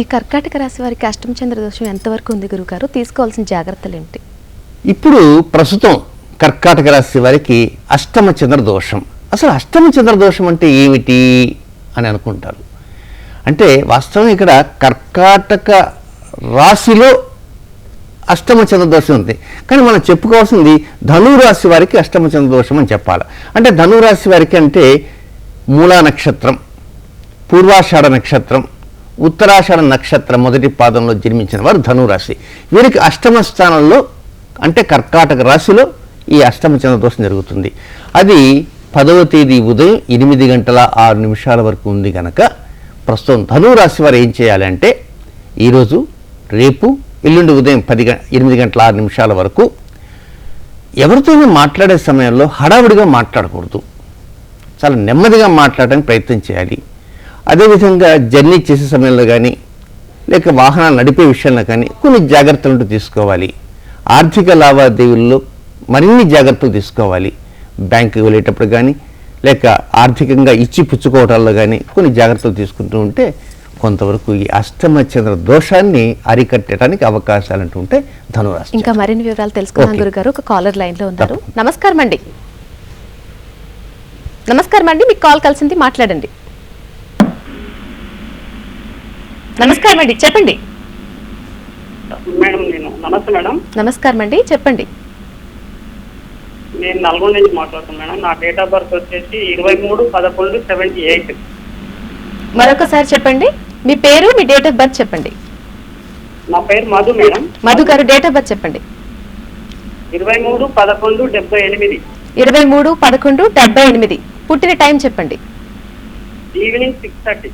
ఈ కర్కాటక రాశి వారికి అష్టమ చంద్ర దోషం ఎంతవరకు ఉంది గురుగారు? తీసుకోవాల్సిన జాగ్రత్తలు ఏంటి? ఇప్పుడు ప్రస్తుతం కర్కాటక రాశి వారికి అష్టమ చంద్ర దోషం. అసలు అష్టమ చంద్ర దోషం అంటే ఏమిటి అని అనుకుంటారు. అంటే వాస్తవం ఇక్కడ కర్కాటక రాశిలో అష్టమ చంద్ర దోషం ఉంది. కానీ మనం చెప్పుకోవాల్సింది ధనురాశి వారికి అష్టమ చంద్ర దోషం అని చెప్పాలి. అంటే ధనురాశి వారికి అంటే మూలా నక్షత్రం, పూర్వాషాఢ నక్షత్రం, ఉత్తరాషాఢ నక్షత్రం మొదటి పాదంలో జన్మించిన వారు ధనురాశి. వీరికి అష్టమ స్థానంలో అంటే కర్కాటక రాశిలో ఈ అష్టమ చంద్ర దోషం జరుగుతుంది. అది 10వ తేదీ ఉదయం 8:06 వరకు ఉంది కనుక ప్రస్తుతం ధనురాశి వారు ఏం చేయాలంటే ఈరోజు, రేపు, ఎల్లుండి ఉదయం 8:06 వరకు ఎవరితోనూ మాట్లాడే సమయంలో హడావుడిగా మాట్లాడకూడదు. చాలా నెమ్మదిగా మాట్లాడడానికి ప్రయత్నం చేయాలి. అదేవిధంగా జర్నీ చేసే సమయంలో కానీ లేక వాహనాలు నడిపే విషయంలో కానీ కొన్ని జాగ్రత్తలు తీసుకోవాలి. ఆర్థిక లావాదేవీల్లో మరిన్ని జాగ్రత్తలు తీసుకోవాలి. బ్యాంకుకి వెళ్ళేటప్పుడు కానీ లేక ఆర్థికంగా ఇచ్చి పుచ్చుకోవటాల్లో కానీ కొన్ని జాగ్రత్తలు తీసుకుంటూ ఉంటే కొంతవరకు ఈ అష్టమ చంద్ర దోషాన్ని అరికట్టడానికి అవకాశాలు అంటుంటే ధనురాశి. ఇంకా మరిన్ని వివరాలు తెలుసుకుందాం గురుగారు. ఒక కాలర్ లైన్ లో ఉన్నారు. నమస్కారం అండి. నమస్కారం అండి, మీకు కాల్ కలిసింది, మాట్లాడండి. నమస్కారం అండి, చెప్పండి. మేడం నేను నమస్తే మేడం. నమస్కారం అండి, చెప్పండి. నేను నల్గొండ నుంచి మాట్లాడుతున్నాను మేడం. నా డేట్ ఆఫ్ బర్త్ వచ్చేసి 23/11/78. మరొకసారి చెప్పండి. మీ పేరు, మీ డేట్ ఆఫ్ బర్త్ చెప్పండి. నా పేరు మధు మేడం. మధు గారు డేట్ ఆఫ్ బర్త్ చెప్పండి. 23/11/78. 23/11/78. పుట్టిన టైం చెప్పండి. ఈవినింగ్ 6:30.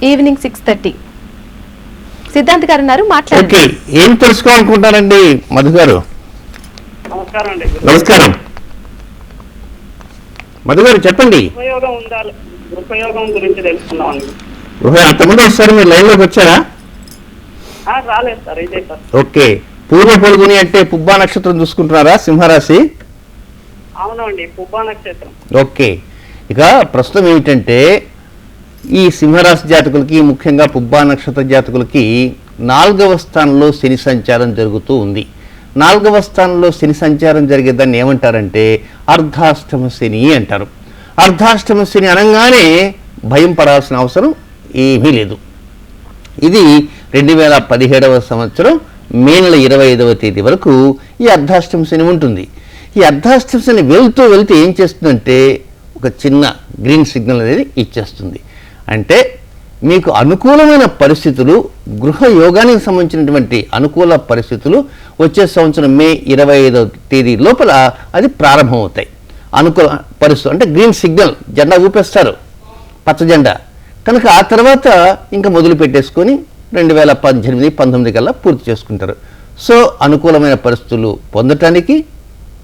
ఈవినింగ్ 6:30. సిద్ధాంత్ గారు ఉన్నారు, మాట్లాడండి. ఏం తెలుసుకోవాలనుకుంటారండి మధు గారు? నమస్కారం అండి. నమస్కారం మధు గారు, చెప్పండి. గృహయోగం ఉండాలి, గృహయోగం గురించి తెలుసుకున్నామండి. అంతకుముందు ఒకసారి మీరు లైన్లోకి వచ్చారా? రాలేదు సార్, ఇదే సార్. ఓకే. పూర్వ పొడుగుని అంటే పుబ్బా నక్షత్రం చూసుకుంటున్నారా? సింహరాశి. అవునండి, పుబ్బా నక్షత్రం. ఓకే. ఇక ప్రస్తుతం ఏమిటంటే ఈ సింహరాశి జాతకులకి, ముఖ్యంగా పుబ్బా నక్షత్ర జాతకులకి 4వ స్థానంలో శని సంచారం జరుగుతూ ఉంది. 4వ స్థానంలో శని సంచారం జరిగేదాన్ని ఏమంటారంటే అర్ధాష్టమ శని అంటారు. అర్ధాష్టమ శని అనగానే భయం పడాల్సిన అవసరం ఏమీ లేదు. ఇది 2017వ సంవత్సరం మే నెల 25వ తేదీ వరకు ఈ అర్ధాష్టమ శని ఉంటుంది. ఈ అర్ధాష్టమ శని వెళ్తూ ఏం చేస్తుందంటే ఒక చిన్న గ్రీన్ సిగ్నల్ అనేది ఇచ్చేస్తుంది. అంటే మీకు అనుకూలమైన పరిస్థితులు, గృహ యోగానికి సంబంధించినటువంటి అనుకూల పరిస్థితులు వచ్చే సంవత్సరం మే 25వ తేదీ లోపల అది ప్రారంభమవుతాయి. అనుకూల పరిస్థితులు అంటే గ్రీన్ సిగ్నల్, జెండా ఊపేస్తారు, పచ్చ జెండా. కనుక ఆ తర్వాత ఇంకా మొదలు పెట్టేసుకొని 2018-19 కల్లా పూర్తి చేసుకుంటారు. సో అనుకూలమైన పరిస్థితులు పొందటానికి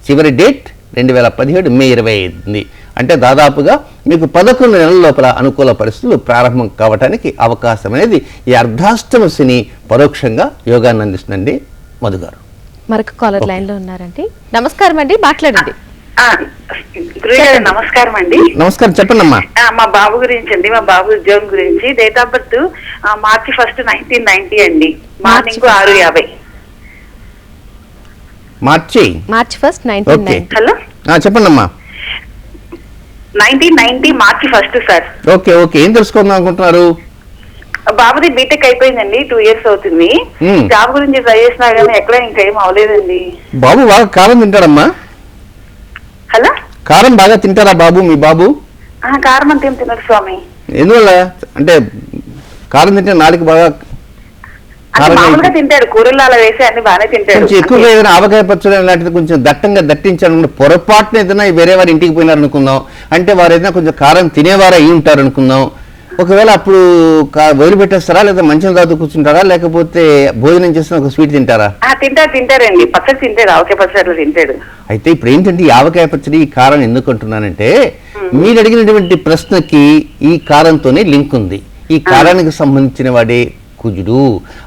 చివరి డేట్ 2017 మే 25. అంటే దాదాపుగా మీకు 11 నెలల లోపల అనుకూల పరిస్థితులు ప్రారంభం కావడానికి అవకాశం అనేది ఈ అర్ధాష్టమ శని పరోక్షంగా యోగాన్ని అందిస్తుందండి. మధు గారు మరొక కాలర్ లైన్ లో ఉన్నారండి. నమస్కారం అండి, మాట్లాడండి. నమస్కారం అండి. నమస్కారం, చెప్పండి అమ్మా. మా బాబు గురించి అండి, మా బాబు ఉద్యోగం గురించి. డేట్ ఆఫ్ బర్త్ మార్చి 1, 1990 అండి. మార్నింగ్ 6:50. మార్చి 1, 1990. హలో, చెప్పండి అమ్మా. 1990 మార్చి 1 సార్. ఓకే. ఏం తెలుసుకుందాం అనుకుంటున్నారు? బాబుది బీటెక్ అయిపోయిందండి, 2 years అవుతుంది. జాబ్ గురించి ట్రై చేసినా కానీ ఎక్కడ ఇంకా ఏం అవలేదండి. బాబు బాగా కారం తింటాడమ్మా? హలో, కారం బాగా తింటారా బాబు, మీ బాబు? కారం అంత ఏం తినరు స్వామి. ఎందువల్ల అంటే కారం తింటే నాలుగు బాగా మామూలుగా తింటాడు, కూరల్లో అలా వేసి అన్ని బాగానే తింటాడు. కొంచెం ఎక్కువగా ఏదైనా ఆవకాయ పచ్చడి లాంటిది కొంచెం దట్టంగా దట్టించాలనుకుంటే, పొరపాటున ఏదైనా వేరే వారి ఇంటికి పోయినారు అనుకుందాం, అంటే వారు ఏదైనా కొంచెం కారం తినేవారు అయి ఉంటారు అనుకుందాం. ఒకవేళ అప్పుడు వదిలిపెట్టేస్తారా, లేదా మంచిగా తాగుతూ కూర్చుంటారా, లేకపోతే భోజనం చేసిన ఒక స్వీట్ తింటారా? తింటారండి, పచ్చడి తింటాడు, ఆవకాయ పచ్చడి తింటాడు. అయితే ఇప్పుడు ఏంటంటే ఈ ఆవకాయ పచ్చడి, ఈ కారం ఎందుకు అంటున్నానంటే మీరు అడిగినటువంటి ప్రశ్నకి ఈ కారంతోనే లింక్ ఉంది. ఈ కారానికి సంబంధించిన వాడే కుజుడు.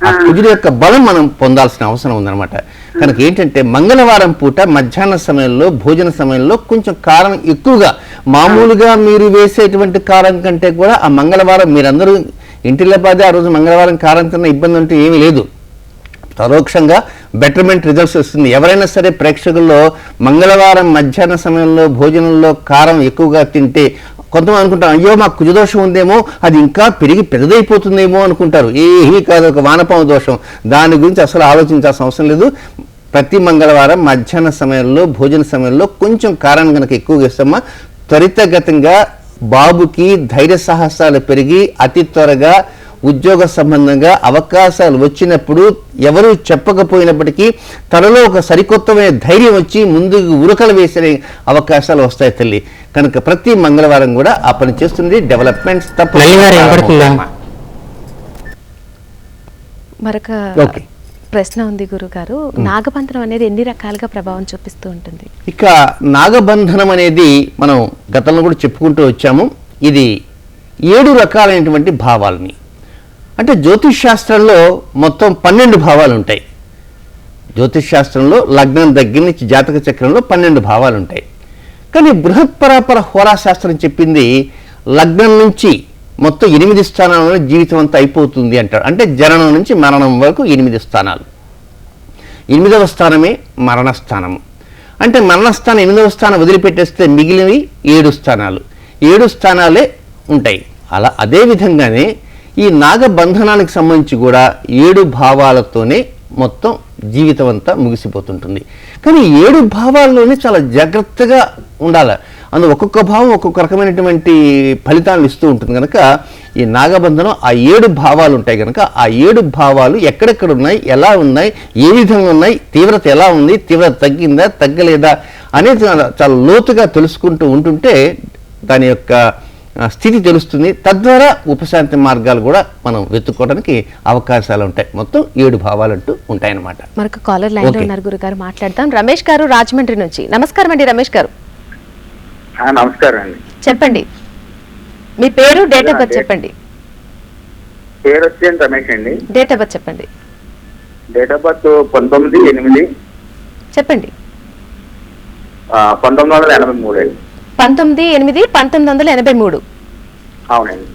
ఆ కుజుడు యొక్క బలం మనం పొందాల్సిన అవసరం ఉందన్నమాట. కనుక ఏంటంటే మంగళవారం పూట మధ్యాహ్న సమయంలో, భోజన సమయంలో కొంచెం కారం ఎక్కువగా, మామూలుగా మీరు వేసేటువంటి కారం కంటే కూడా ఆ మంగళవారం మీరందరూ ఇంటిల్లపాదే ఆ రోజు మంగళవారం కారం తిన్న ఇబ్బంది అంటూ ఏమీ లేదు. పరోక్షంగా బెటర్మెంట్ రిజల్ట్స్ వస్తుంది. ఎవరైనా సరే ప్రేక్షకుల్లో మంగళవారం మధ్యాహ్న సమయంలో భోజనంలో కారం ఎక్కువగా తింటే కొంతమంది అనుకుంటారు, అయ్యో మాకు కుజదోషం ఉందేమో, అది ఇంకా పెరిగి పెద్దదైపోతుందేమో అనుకుంటారు. ఏమీ కాదు, ఒక వానపాము దోషం. దాని గురించి అసలు ఆలోచించాల్సిన అవసరం లేదు. ప్రతి మంగళవారం మధ్యాహ్న సమయంలో భోజన సమయంలో కొంచెం కారాన్ని కనుక ఎక్కువగా ఇస్తామా, త్వరితగతంగా బాబుకి ధైర్య సాహసాలు పెరిగి అతి త్వరగా ఉద్యోగ సంబంధంగా అవకాశాలు వచ్చినప్పుడు ఎవరు చెప్పకపోయినప్పటికీ త్వరలో ఒక సరికొత్తమైన ధైర్యం వచ్చి ముందుకు ఉరకలు వేసే అవకాశాలు వస్తాయి తల్లి. కనుక ప్రతి మంగళవారం కూడా ఆ పని చేస్తుంది. డెవలప్మెంట్స్ మరొక ప్రశ్న ఉంది గురుగారు, నాగబంధనం అనేది ఎన్ని రకాలుగా ప్రభావం చూపిస్తూ ఉంటుంది? ఇక నాగబంధనం అనేది మనం గతంలో కూడా చెప్పుకుంటూ వచ్చాము. ఇది 7 రకాలైనటువంటి భావాలని, అంటే జ్యోతిష్ శాస్త్రంలో మొత్తం 12 భావాలు ఉంటాయి. జ్యోతిష్ శాస్త్రంలో లగ్నం దగ్గర నుంచి జాతక చక్రంలో 12 భావాలు ఉంటాయి. కానీ బృహత్పరాపర హోరాశాస్త్రం చెప్పింది లగ్నం నుంచి మొత్తం 8 స్థానాలలో జీవితం అంతా అయిపోతుంది అంటాడు. అంటే జననం నుంచి మరణం వరకు 8 స్థానాలు. 8వ స్థానమే మరణస్థానము. అంటే మరణస్థానం 8వ స్థానం వదిలిపెట్టేస్తే మిగిలినవి 7 స్థానాలు. 7 స్థానాలే ఉంటాయి. అలా అదే విధంగానే ఈ నాగబంధనానికి సంబంధించి కూడా 7 భావాలతోనే మొత్తం జీవితం అంతా ముగిసిపోతుంటుంది. కానీ 7 భావాల్లోనే చాలా జాగ్రత్తగా ఉండాలి. అందులో ఒక్కొక్క భావం ఒక్కొక్క రకమైనటువంటి ఫలితాలను ఇస్తూ ఉంటుంది. కనుక ఈ నాగబంధనం ఆ 7 భావాలు ఉంటాయి కనుక ఆ 7 భావాలు ఎక్కడెక్కడ ఉన్నాయి, ఎలా ఉన్నాయి, ఏ విధంగా ఉన్నాయి, తీవ్రత ఎలా ఉంది, తీవ్రత తగ్గిందా తగ్గలేదా అనేది చాలా లోతుగా తెలుసుకుంటూ ఉంటుంటే దాని యొక్క స్థితి తెలుస్తుంది. తద్వారా ఉపశాంతి మార్గాలు కూడా మనం వెతుక్కోవడానికి అవకాశాలు ఉంటాయి. మొత్తం 7 భావాలు అంటూ ఉంటాయన్నమాట. మరొక కాలర్ లైన్ లో ఉన్నారు గురుగారు, మాట్లాడదాం. రమేష్ గారు రాజమండ్రి నుంచి. నమస్కారం అండి రమేష్ గారు. నమస్కారం అండి. చెప్పండి, మీ పేరు, డేట్ ఆఫ్ బర్త్ చెప్పండి. పేరు వచ్చి రమేష్ అండి. డేట్ ఆఫ్ బర్త్ చెప్పండి. డేట్ ఆఫ్ బర్త్ 19/8 చెప్పండి. 1983 అండి. 19/8/1983. అవునండి.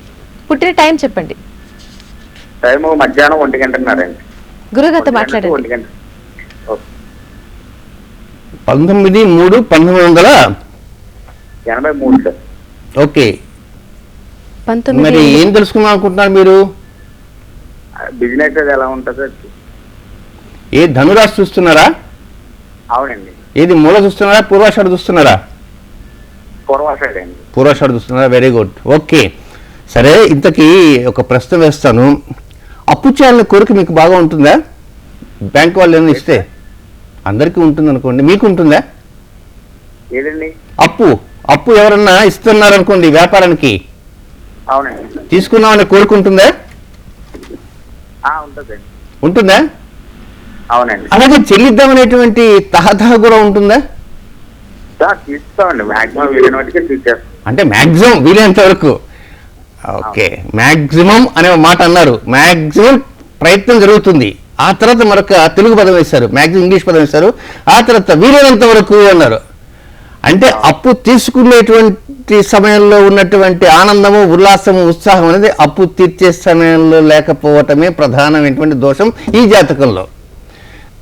పుట్టిన టైం చెప్పండి. టైం మధ్యాహ్నం 1 గంటన్నారండి. గురుగారితో మాట్లాడండి. 1 గంట. 19/3/1983 సార్. ఓకే. మరి ఏం తెలుసుకుందాం అనుకుంటున్నారు మీరు? బిజినెస్ అది ఎలా ఉంటుంది? ఏ ధనురాశి చూస్తున్నారా? అవునండి. ఏది మూల చూస్తున్నారా, పూర్వాషాఢ చూస్తున్నారా? పూర్వాషాఢ అండి. పూర్వాషాఢ చూస్తున్నారా? Very good. ఓకే, సరే. ఇంతకీ ఒక ప్రశ్న వేస్తాను. అప్పు చేయాలనే కోరిక మీకు బాగా ఉంటుందా? బ్యాంక్ వాళ్ళు ఏమైనా ఇస్తే అందరికీ ఉంటుంది అనుకోండి, మీకు ఉంటుందా? ఏదండి? అప్పు ఎవరన్నా ఇస్తున్నారనుకోండి వ్యాపారానికి, అవునండి. తీసుకున్నామనే కోరిక ఉంటుందా? ఉంటుందండి. ఉంటుందా? అవునండి. అలాగే చెల్లిద్దామనేటువంటి తహతహ కూడా ఉంటుందా? తీస్తామండి. మాక్సిమం వీలైన వాటికి తీసేస్తాం. అంటే మాక్సిమం వీలైనంత వరకు. ఓకే, మాక్సిమం అనే మాట అన్నారు. మాక్సిమం ప్రయత్నం జరుగుతుంది. ఆ తర్వాత మరొక తెలుగు పదం వేశారు, మాక్సిమం ఇంగ్లీష్ పదం వేశారు. ఆ తర్వాత వీలైనంత వరకు అన్నారు. అంటే అప్పు తీసుకునేటువంటి సమయంలో ఉన్నటువంటి ఆనందము, ఉల్లాసము, ఉత్సాహం అనేది అప్పు తీర్చే సమయంలో లేకపోవటమే ప్రధానమైనటువంటి దోషం ఈ జాతకంలో.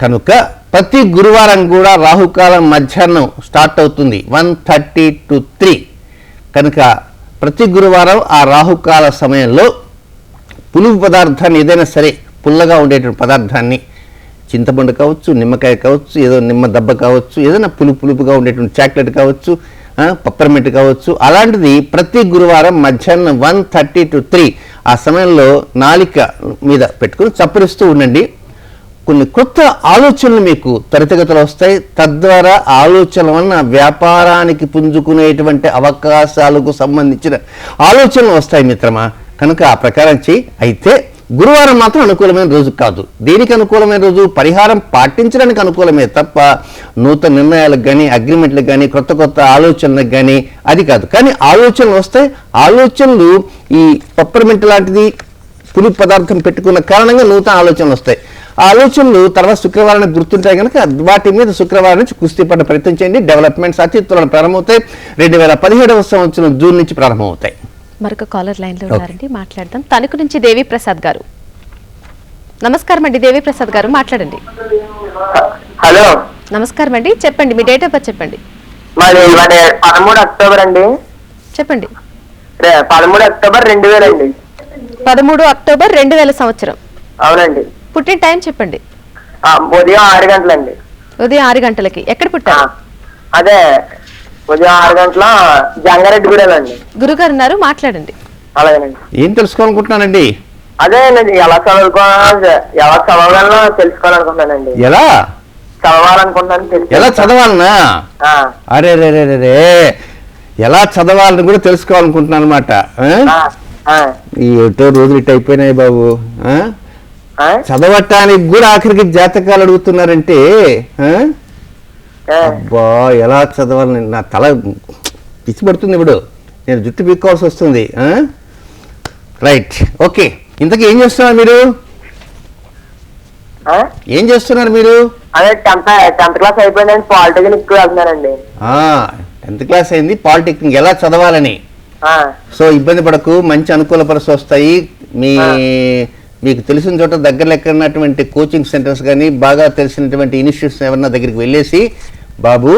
కనుక ప్రతి గురువారం కూడా రాహుకాలం మధ్యాహ్నం స్టార్ట్ అవుతుంది 1:30 to 3. కనుక ప్రతి గురువారం ఆ రాహుకాల సమయంలో పులుపు పదార్థాన్ని, ఏదైనా సరే పుల్లగా ఉండేటువంటి పదార్థాన్ని, చింతపండు కావచ్చు, నిమ్మకాయ కావచ్చు, ఏదో నిమ్మ దెబ్బ కావచ్చు, ఏదైనా పులుపుగా ఉండేటువంటి చాక్లెట్ కావచ్చు, పప్పర్మెంట్ కావచ్చు, అలాంటిది ప్రతి గురువారం మధ్యాహ్నం 1:30 to 3 ఆ సమయంలో నాలిక మీద పెట్టుకుని చప్పరిస్తూ ఉండండి. కొన్ని కొత్త ఆలోచనలు మీకు త్వరితగతిలో వస్తాయి. తద్వారా ఆలోచనల వలన వ్యాపారానికి పుంజుకునేటువంటి అవకాశాలకు సంబంధించిన ఆలోచనలు వస్తాయి మిత్రమా. కనుక ఆ ప్రకారం చేయి. అయితే గురువారం మాత్రం అనుకూలమైన రోజు కాదు. దేనికి అనుకూలమైన రోజు? పరిహారం పాటించడానికి అనుకూలమే తప్ప నూతన నిర్ణయాలకు కానీ, అగ్రిమెంట్లకు కానీ, కొత్త ఆలోచనలకు కానీ అది కాదు. కానీ ఆలోచనలు వస్తాయి. ఆలోచనలు ఈ పప్పర్మెంట్ లాంటిది పులుపు పదార్థం పెట్టుకున్న కారణంగా నూతన ఆలోచనలు వస్తాయి. ఆ ఆలోచనలు తర్వాత శుక్రవారానికి గుర్తుంటాయి కనుక వాటి మీద శుక్రవారం నుంచి కుస్తీ పడ్డ ప్రయత్నం చేయండి. డెవలప్మెంట్స్ అతి త్వరలో ప్రారంభమవుతాయి. 2017వ సంవత్సరం జూన్ నుంచి ప్రారంభమవుతాయి. మరొక కాలర్ లైన్ లో ఉన్నారండి, మాట్లాడదాం. తణుకు నుంచి దేవి ప్రసాద్ గారు. నమస్కారం అండి దేవి ప్రసాద్ గారు, మాట్లాడండి. హలో, నమస్కారం అండి, చెప్పండి మీ డేట్ ఆఫ్ బర్త్ చెప్పండి. మాది 13 అక్టోబర్ అండి. చెప్పండి. 13 అక్టోబర్ 2000 అండి. 13 అక్టోబర్ 2000 సంవత్సరం. అవునండి. పుట్టిన టైం చెప్పండి. ఉదయం 6 గంటలండి. ఉదయం 6 గంటలకి. ఎక్కడ పుట్టారు? అదే ఉదయం 6 గంటల జంగారెడ్డిగూడెం అండి. గురుగారు ఉన్నారు, మాట్లాడండి. అలాగేనండి. ఏం తెలుసుకోవాలనుకుంటున్నానండి? అదేనండి, ఎలా చదవగలనో తెలుసుకోవాలనుకుంటానండి. ఎలా చదవాలనుకుంటాను. ఎలా చదవాలనా? అరే రే రే రే రే, ఎలా చదవాలని కూడా తెలుసుకోవాలనుకుంటున్నాను అనమాట. ఈ ఎటో రోజులు ఇటు అయిపోయినాయి బాబు. చదవటానికి కూడా ఆఖరికి జాతకాలు అడుగుతున్నారంటే అబ్బా, ఎలా చదవాలని నా తల పిచ్చి పడుతుంది. ఇప్పుడు నేను జుట్టు పీక్కోవాల్సి వస్తుంది. Right, okay. ఇంతకీ ఏం చేస్తున్నారు మీరు? ఏం చేస్తున్నారు మీరు? అదే 10th క్లాస్ అయిపోయిందండి, పాలిటెక్నిక్ వెళ్తున్నానండి. 10th క్లాస్ అయింది, పాలిటెక్నిక్. ఎలా చదవాలని? సో ఇబ్బంది పడకు, మంచి అనుకూల పరిస్థితులు వస్తాయి. మీకు తెలిసిన చోట దగ్గరలో ఎక్కడున్నటువంటి కోచింగ్ సెంటర్స్ కానీ బాగా తెలిసినటువంటి ఇన్స్టిట్యూట్స్ ఏమన్నా దగ్గరికి వెళ్ళేసి, బాబు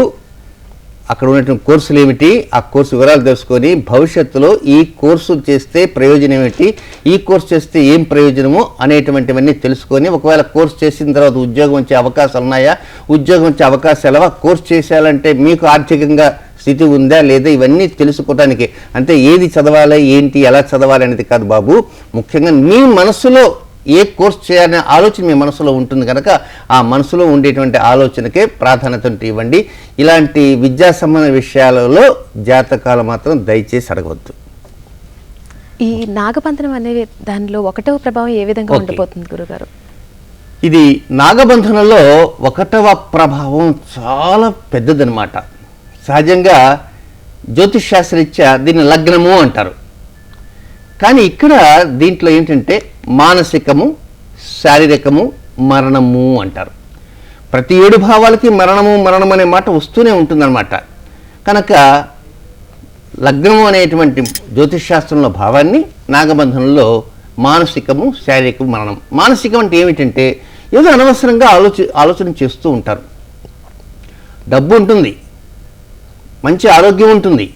అక్కడ ఉన్నటువంటి కోర్సులు ఏమిటి, ఆ కోర్సు వివరాలు తెలుసుకొని భవిష్యత్తులో ఈ కోర్సు చేస్తే ప్రయోజనం ఏమిటి, ఈ కోర్సు చేస్తే ఏం ప్రయోజనము అనేటువంటివన్నీ తెలుసుకొని, ఒకవేళ కోర్సు చేసిన తర్వాత ఉద్యోగం వచ్చే అవకాశాలు ఉన్నాయా, ఉద్యోగం వచ్చే అవకాశాలు కోర్సు చేసేయాలంటే మీకు ఆర్థికంగా స్థితి ఉందా లేదా, ఇవన్నీ తెలుసుకోవడానికి. అంటే ఏది చదవాలి, ఏంటి, ఎలా చదవాలి అనేది కాదు బాబు. ముఖ్యంగా మీ మనసులో ఏ కోర్స్ చేయాలనే ఆలోచన మీ మనసులో ఉంటుంది కనుక ఆ మనసులో ఉండేటువంటి ఆలోచనకే ప్రాధాన్యత ఇవ్వండి. ఇలాంటి విద్యా సంబంధ విషయాలలో జాతకాలు మాత్రం దయచేసి అడగవద్దు. ఈ నాగబంధనం అనే దానిలో 1వ ప్రభావం ఏ విధంగా ఉండబోతుంది గురుగారు? ఇది నాగబంధనంలో 1వ ప్రభావం చాలా పెద్దదనమాట. సహజంగా జ్యోతిష్ శాస్త్రరీత్యా దీన్ని లగ్నము అంటారు. కానీ ఇక్కడ దీంట్లో ఏంటంటే మానసికము, శారీరకము, మరణము అంటారు. ప్రతి 7 భావాలకి మరణం అనే మాట వస్తూనే ఉంటుందన్నమాట. కనుక లగ్నము అనేటువంటి జ్యోతిష్ శాస్త్రంలో భావాన్ని నాగబంధనంలో మానసికము, శారీరకము, మరణం. మానసికం అంటే ఏమిటంటే ఏదో అనవసరంగా ఆలోచన చేస్తూ ఉంటారు. డబ్బు ఉంటుంది, మంచి ఆరోగ్యం ఉంటుంది,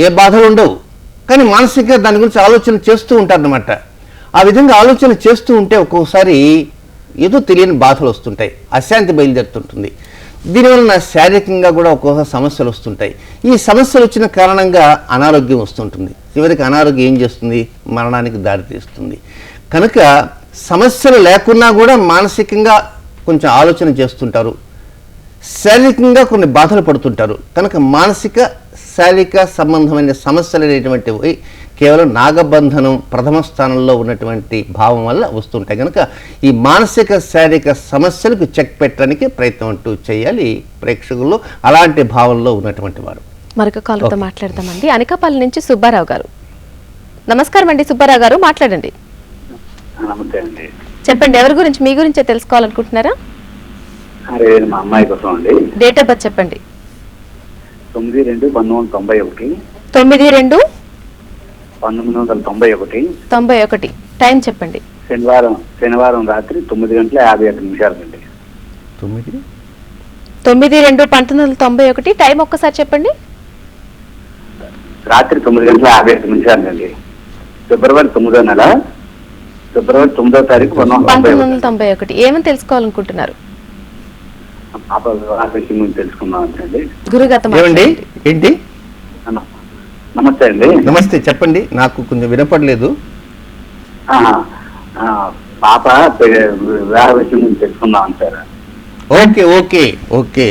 ఏ బాధలు ఉండవు, కానీ మానసికంగా దాని గురించి ఆలోచన చేస్తూ ఉంటారన్నమాట. ఆ విధంగా ఆలోచన చేస్తూ ఉంటే ఒక్కొక్కసారి ఏదో తెలియని బాధలు వస్తుంటాయి, అశాంతి బయలుదేరుతుంటుంది. దీనివల్ల శారీరకంగా కూడా ఒక్కొక్క సమస్యలు వస్తుంటాయి. ఈ సమస్యలు వచ్చిన కారణంగా అనారోగ్యం వస్తుంటుంది. చివరికి అనారోగ్యం ఏం చేస్తుంది? మరణానికి దారితీస్తుంది. కనుక సమస్యలు లేకున్నా కూడా మానసికంగా కొంచెం ఆలోచన చేస్తుంటారు, శారీరకంగా కొన్ని బాధలు పడుతుంటారు. కనుక మానసిక శారీరక సంబంధమైన సమస్యలు అనేటువంటివి కేవలం నాగబంధనం ప్రథమ స్థానంలో ఉన్నటువంటి భావం వల్ల వస్తుంటాయి. కనుక ఈ మానసిక శారీరక సమస్యలకు చెక్ పెట్టడానికి ప్రయత్నం అంటూ చేయాలి ప్రేక్షకుల్లో అలాంటి భావంలో ఉన్నటువంటి వారు. మరొక కాలతో మాట్లాడదామండి. అనకాపల్లి నుంచి సుబ్బారావు గారు. నమస్కారం అండి సుబ్బారావు గారు, మాట్లాడండి. నమస్తే అండి. చెప్పండి, ఎవరి గురించి? మీ గురించే తెలుసుకోవాలనుకుంటున్నారా? మా అమ్మాయి కోసం అండి. డేట్ ఆఫ్ బర్త్ చెప్పండి. 9/2/1991. 9/2/1991. టైం చెప్పండి. శనివారం రాత్రి 9:57 అండి. 9/2/1991. టైం ఒక్కసారి చెప్పండి. రాత్రి 9:57 అండి. ఫిబ్రవరి 9వ నెల, ఫిబ్రవరి 9వ తారీఖు 1991. ఏమని తెలుసుకోవాలనుకుంటున్నారు? తెలుసుకుందాం అండి. గురుగారు ఏంటి? నమస్తే అండి. నమస్తే, చెప్పండి. నాకు కొంచెం వినపడలేదు. పాప వివాహ విషయం తెలుసుకుందాం సార్. ఓకే ఓకే ఓకే,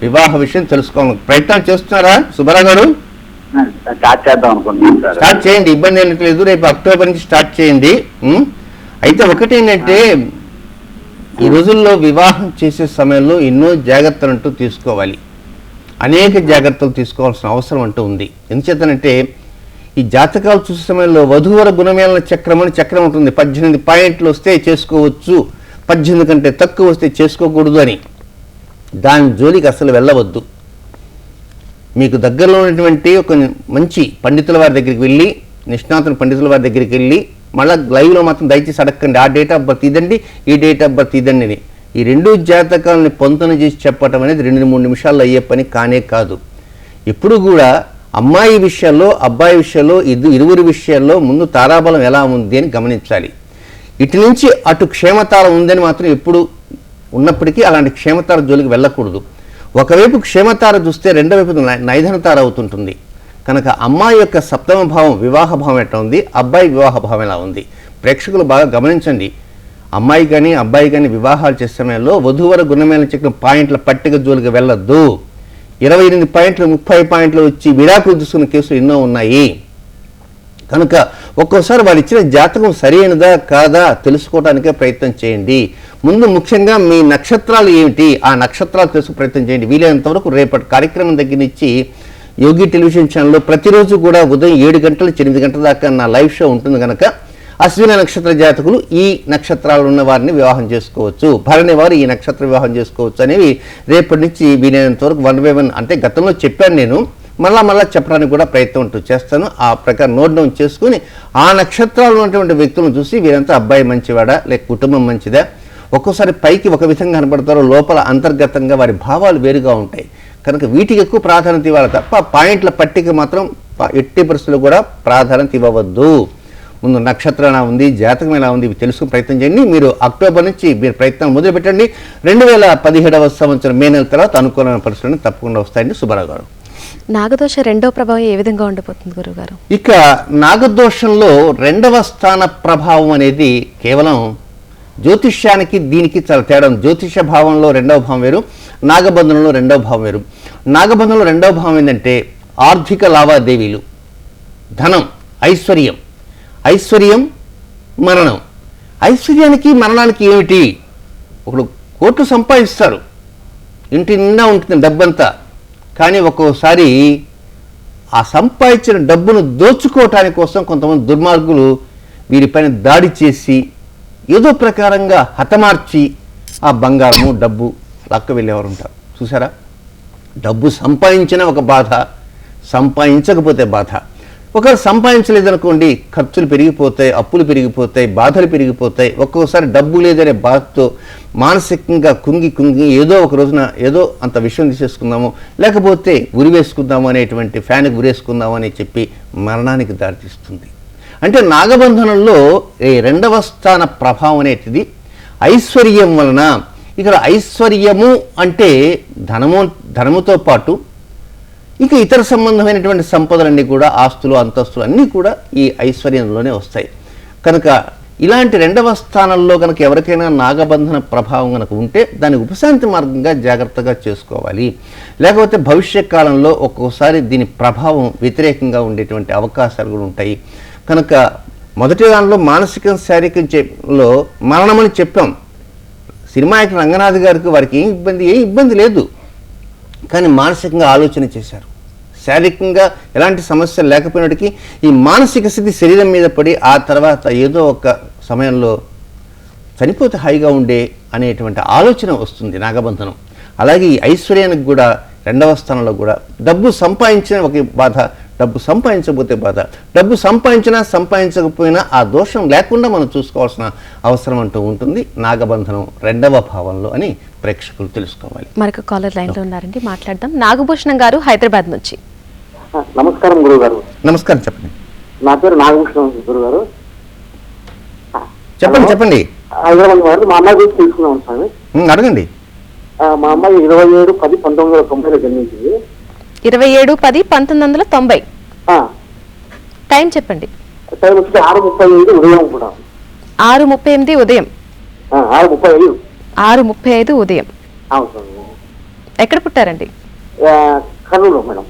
వివాహ విషయం తెలుసుకోవాలి ప్రయత్నం చేస్తున్నారా సుబ్బారావు గారు? స్టార్ట్ చేద్దాం అనుకుంటున్నాను సార్. స్టార్ట్ చేయండి, ఇబ్బంది ఏం లేదు. రేపు అక్టోబర్ నుంచి స్టార్ట్ చేయండి. అయితే ఒకటి ఏంటంటే ఈ రోజుల్లో వివాహం చేసే సమయంలో ఎన్నో జాగ్రత్తలు అంటూ తీసుకోవాలి. అనేక జాగ్రత్తలు తీసుకోవాల్సిన అవసరం అంటూ ఉంది. ఎందుచేతనంటే ఈ జాతకాలు చూసే సమయంలో వధూవర గుణమేళన చక్రం అని చక్రం ఉంటుంది. 18 పాయింట్లు వస్తే చేసుకోవచ్చు, 18 కంటే తక్కువ వస్తే చేసుకోకూడదు అని. దాని జోలికి అసలు వెళ్ళవద్దు. మీకు దగ్గరలో ఉన్నటువంటి ఒక మంచి పండితుల వారి దగ్గరికి వెళ్ళి, నిష్ణాతుల పండితుల వారి దగ్గరికి వెళ్ళి, మళ్ళీ లైవ్లో మాత్రం దయచేసి అడగండి ఆ డేట్ ఆఫ్ బర్త్ ఇదండి, ఈ డేట్ ఆఫ్ బర్త్ ఇదండి అని. ఈ 2 జాతకాలని పొంతన చేసి చెప్పటం అనేది 2-3 నిమిషాల్లో అయ్యే పని కానే కాదు. ఎప్పుడు కూడా అమ్మాయి విషయాల్లో, అబ్బాయి విషయాల్లో, ఇరువురి విషయాల్లో ముందు తారాబలం ఎలా ఉంది అని గమనించాలి. ఇటు నుంచి అటు క్షేమతార ఉందని మాత్రం ఎప్పుడు ఉన్నప్పటికీ అలాంటి క్షేమతార జోలికి వెళ్ళకూడదు. ఒకవైపు క్షేమతార చూస్తే రెండో వైపు నైధన తార అవుతుంటుంది. కనుక అమ్మాయి యొక్క సప్తమ భావం వివాహ భావం ఎట్లా ఉంది, అబ్బాయి వివాహ భావం ఎలా ఉంది, ప్రేక్షకులు బాగా గమనించండి. అమ్మాయి కానీ అబ్బాయి కానీ వివాహాలు చేసే సమయంలో వధూవర గుణమైన చెప్పిన పాయింట్ల పట్టిక జోలికి వెళ్ళొద్దు. 28 పాయింట్లు 30 పాయింట్లు వచ్చి విడాకులు తీసుకున్న కేసులు ఎన్నో ఉన్నాయి. కనుక ఒక్కోసారి వాళ్ళు ఇచ్చిన జాతకం సరైనదా కాదా తెలుసుకోవడానికే ప్రయత్నం చేయండి. ముందు ముఖ్యంగా మీ నక్షత్రాలు ఏమిటి, ఆ నక్షత్రాలు తెలుసుకు ప్రయత్నం చేయండి. వీలైనంత వరకు రేపటి కార్యక్రమం దగ్గర నుంచి యోగి టెలివిజన్ ఛానల్లో ప్రతిరోజు కూడా ఉదయం 7 గంటల నుంచి 8 గంటల దాకా నా లైవ్ షో ఉంటుంది. కనుక అశ్విన నక్షత్ర జాతకులు ఈ నక్షత్రాలు ఉన్న వారిని వివాహం చేసుకోవచ్చు, భరణి వారు ఈ నక్షత్ర వివాహం చేసుకోవచ్చు అనేవి రేపటి నుంచి వీలైనంత వరకు 1 by 1 అంటే గతంలో చెప్పాను నేను, మళ్ళా చెప్పడానికి కూడా ప్రయత్నం చేస్తాను. ఆ ప్రకారం నోట్ డౌన్ చేసుకుని ఆ నక్షత్రాలు ఉన్నటువంటి వ్యక్తులను చూసి వీరంతా అబ్బాయి మంచివాడా లేక కుటుంబం మంచిదా, ఒక్కోసారి పైకి ఒక విధంగా కనబడతారో లోపల అంతర్గతంగా వారి భావాలు వేరుగా ఉంటాయి. కనుక వీటికి ఎక్కువ ప్రాధాన్యత ఇవ్వాలి తప్ప పాయింట్ల పట్టిక మాత్రం ఎట్టి పరిస్థితుల్లో కూడా ప్రాధాన్యత ఇవ్వవద్దు. ముందు నక్షత్రం ఎలా ఉంది, జాతకం ఎలా ఉంది, ఇవి తెలుసుకుని ప్రయత్నం చేయండి. మీరు అక్టోబర్ నుంచి మీరు ప్రయత్నం మొదలుపెట్టండి. 2017వ సంవత్సరం మే నెల తర్వాత అనుకూలమైన పరిస్థితులు తప్పకుండా వస్తాయండి. సుబ్బారావు గారు, నాగదోష రెండో ప్రభావం ఏ విధంగా ఉండబోతుంది గురుగారు? ఇక నాగదోషంలో 2వ స్థాన ప్రభావం అనేది కేవలం జ్యోతిష్యానికి దీనికి చాలా తేడా. జ్యోతిష భావంలో 2వ భావం వేరు, నాగబంధనంలో 2వ భావం వేరు. నాగబంధనంలో 2వ భావం ఏంటంటే ఆర్థిక లావాదేవీలు, ధనం, ఐశ్వర్యం. ఐశ్వర్యం, మరణం. ఐశ్వర్యానికి మరణానికి ఏమిటి? ఒకడు కోట్లు సంపాదిస్తారు, ఇంటి నిండా ఉంటుంది డబ్బంతా, కానీ ఒక్కోసారి ఆ సంపాదించిన డబ్బును దోచుకోవటానికి కోసం కొంతమంది దుర్మార్గులు వీరిపైన దాడి చేసి ఏదో ప్రకారంగా హతమార్చి ఆ బంగారము డబ్బు లక్క వెళ్ళేవారు ఉంటారు. చూసారా? డబ్బు సంపాదించిన ఒక బాధ, సంపాదించకపోతే బాధ. ఒకరు సంపాదించలేదనుకోండి, ఖర్చులు పెరిగిపోతాయి, అప్పులు పెరిగిపోతాయి, బాధలు పెరిగిపోతాయి. ఒక్కోసారి డబ్బు లేదనే బాధతో మానసికంగా కుంగి ఏదో ఒక రోజున ఏదో అంత విషయం తీసేసుకుందాము, లేకపోతే ఉరి వేసుకుందాము అనేటువంటి ఫ్యాన్కి ఉరేసుకుందాము అని చెప్పి మరణానికి దారితీస్తుంది. అంటే నాగబంధనంలో 2వ స్థాన ప్రభావం అనేటిది ఐశ్వర్యం వలన. ఇక్కడ ఐశ్వర్యము అంటే ధనముతో పాటు ఇక ఇతర సంబంధమైనటువంటి సంపదలన్నీ కూడా, ఆస్తులు అంతస్తులు అన్నీ కూడా ఈ ఐశ్వర్యంలోనే వస్తాయి. కనుక ఇలాంటి 2వ స్థానంలో కనుక ఎవరికైనా నాగబంధన ప్రభావం కనుక ఉంటే దాన్ని ఉపశాంతి మార్గంగా జాగ్రత్తగా చేసుకోవాలి. లేకపోతే భవిష్యత్ కాలంలో ఒక్కోసారి దీని ప్రభావం వ్యతిరేకంగా ఉండేటువంటి అవకాశాలు కూడా ఉంటాయి. కనుక మొదటి దానిలో మానసిక శారీరకంలో మరణమని చెప్పాం. సినిమా యాక్టర్ రంగనాథ్ గారికి వారికి ఏం ఇబ్బంది లేదు, కానీ మానసికంగా ఆలోచన చేశారు. శారీరకంగా ఎలాంటి సమస్యలు లేకపోయినప్పటికీ ఈ మానసిక స్థితి శరీరం మీద పడి ఆ తర్వాత ఏదో ఒక సమయంలో చనిపోతే హాయిగా ఉండే అనేటువంటి ఆలోచన వస్తుంది నాగబంధనం. అలాగే ఈ ఐశ్వర్యానికి కూడా 2వ స్థానంలో కూడా డబ్బు సంపాదించిన ఒక బాధ, డబ్బు సంపాదించకపోతే బాధ. డబ్బు సంపాదించినా సంపాదించకపోయినా ఆ దోషం లేకుండా మనం చూసుకోవాల్సిన అవసరం అంటూ ఉంటుంది నాగబంధనం 2వ భావంలో అని ప్రేక్షకులు తెలుసుకోవాలి. మరొక కాలర్ లైన్ లో ఉన్నారండి, మాట్లాడదాం. నాగభూషణం గారు హైదరాబాద్ నుంచి. నమస్కారం గురువు గారు. నమస్కారం, చెప్పండి. నా పేరు నాగభూషణం గురువు గారు. చెప్పండి. హైదరాబాద్ వారు మా అమ్మాయి గురించి తెలుసుకున్నాం స్వామి. అడగండి. మా అమ్మాయి 27/10/1990 జన్మించింది. 27/10/1990. టైం చెప్పండి. టైం వచ్చి 6:35 ఉదయం కూడా. 6:38 ఉదయం. 6:35. 6:35 ఉదయం. అవును స్వామి. ఎక్కడ పుట్టారండి? కర్నూలు మేడం.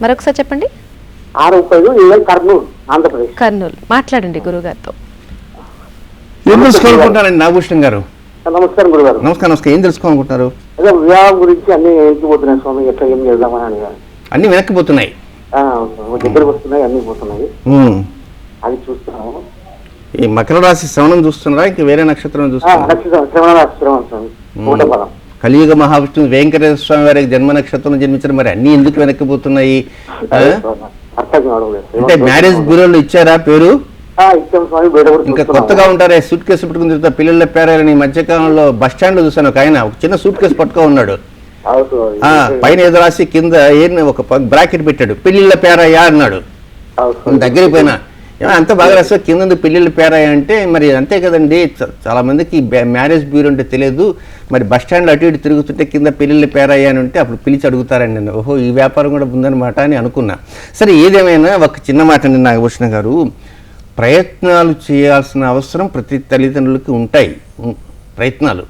మరొకసారి చెప్పండి. 6:35 కర్నూలు, ఆంధ్రప్రదేశ్. కర్నూలు. మాట్లాడండి గురుగారితో. ఏం తెలుసుకోవాలనుకుంటున్నారండి నాగభూషణం గారు? నమస్కారం గురుగారు. నమస్కారం. ఏం తెలుసుకోవాలనుకుంటున్నారు? అదే వివాహం గురించి అన్ని ఎక్కిపోతున్నాయి స్వామి, ఎట్లా ఏం చేద్దామని అడిగారు. అన్ని వెనక్కిపోతున్నాయి, దగ్గరకు వస్తున్నాయి, అన్ని పోతున్నాయి. అది చూస్తున్నాము. ఈ మకర రాశి శ్రవణం చూస్తున్నారా, ఇంకా వేరే నక్షత్రం చూస్తున్నారా? శ్రవణ స్వామి, మూడపదం. కలియుగ మహావిష్ణువు వెంకటేశ్వర స్వామి వారికి జన్మ నక్షత్రం జన్మించడం, మరి అన్ని ఎందుకు వెనక్కిపోతున్నాయి? అర్థం కావడం లేదు. అంటే మ్యారేజ్ బ్యూరోలు ఇచ్చారా పేరు? ఇచ్చాం స్వామి, బయట కూడా ఇంకా చూస్తున్నాము. కొత్తగా ఉంటారే సూట్ కేసు పట్టుకుని తిరుగుతా పిల్లల పేరాలని ఈ మధ్యకాలంలో బస్ స్టాండ్ లో చూసాను. ఒక ఆయన ఒక చిన్న సూట్ కేసు పట్టుకో ఉన్నాడు, అవును స్వామి. పైన ఏదో రాసి కింద ఒక బ్రాకెట్ పెట్టాడు, పెళ్లిళ్ళ పేరయ్యా అన్నాడు. అవును స్వామి. దగ్గరికి పోయినా అంత బాగా రాస్తా కింద పెళ్లిళ్ళ పేరయ్యా అంటే మరి అంతే కదండి. చాలా మందికి మ్యారేజ్ బ్యూరో అంటే తెలియదు. మరి బస్ స్టాండ్లో అటు ఇటు తిరుగుతుంటే కింద పెళ్లిళ్ళ పేరయ్యా అని ఉంటే అప్పుడు పిలిచి అడుగుతారండి నన్ను. ఓహో, ఈ వ్యాపారం కూడా ఉందన్నమాట అని అనుకున్నా. సరే, ఏదేమైనా ఒక చిన్న మాట అండి నాగభూషణ గారు, ప్రయత్నాలు చేయాల్సిన అవసరం ప్రతి తల్లిదండ్రులకి ఉంటాయి ప్రయత్నాలు,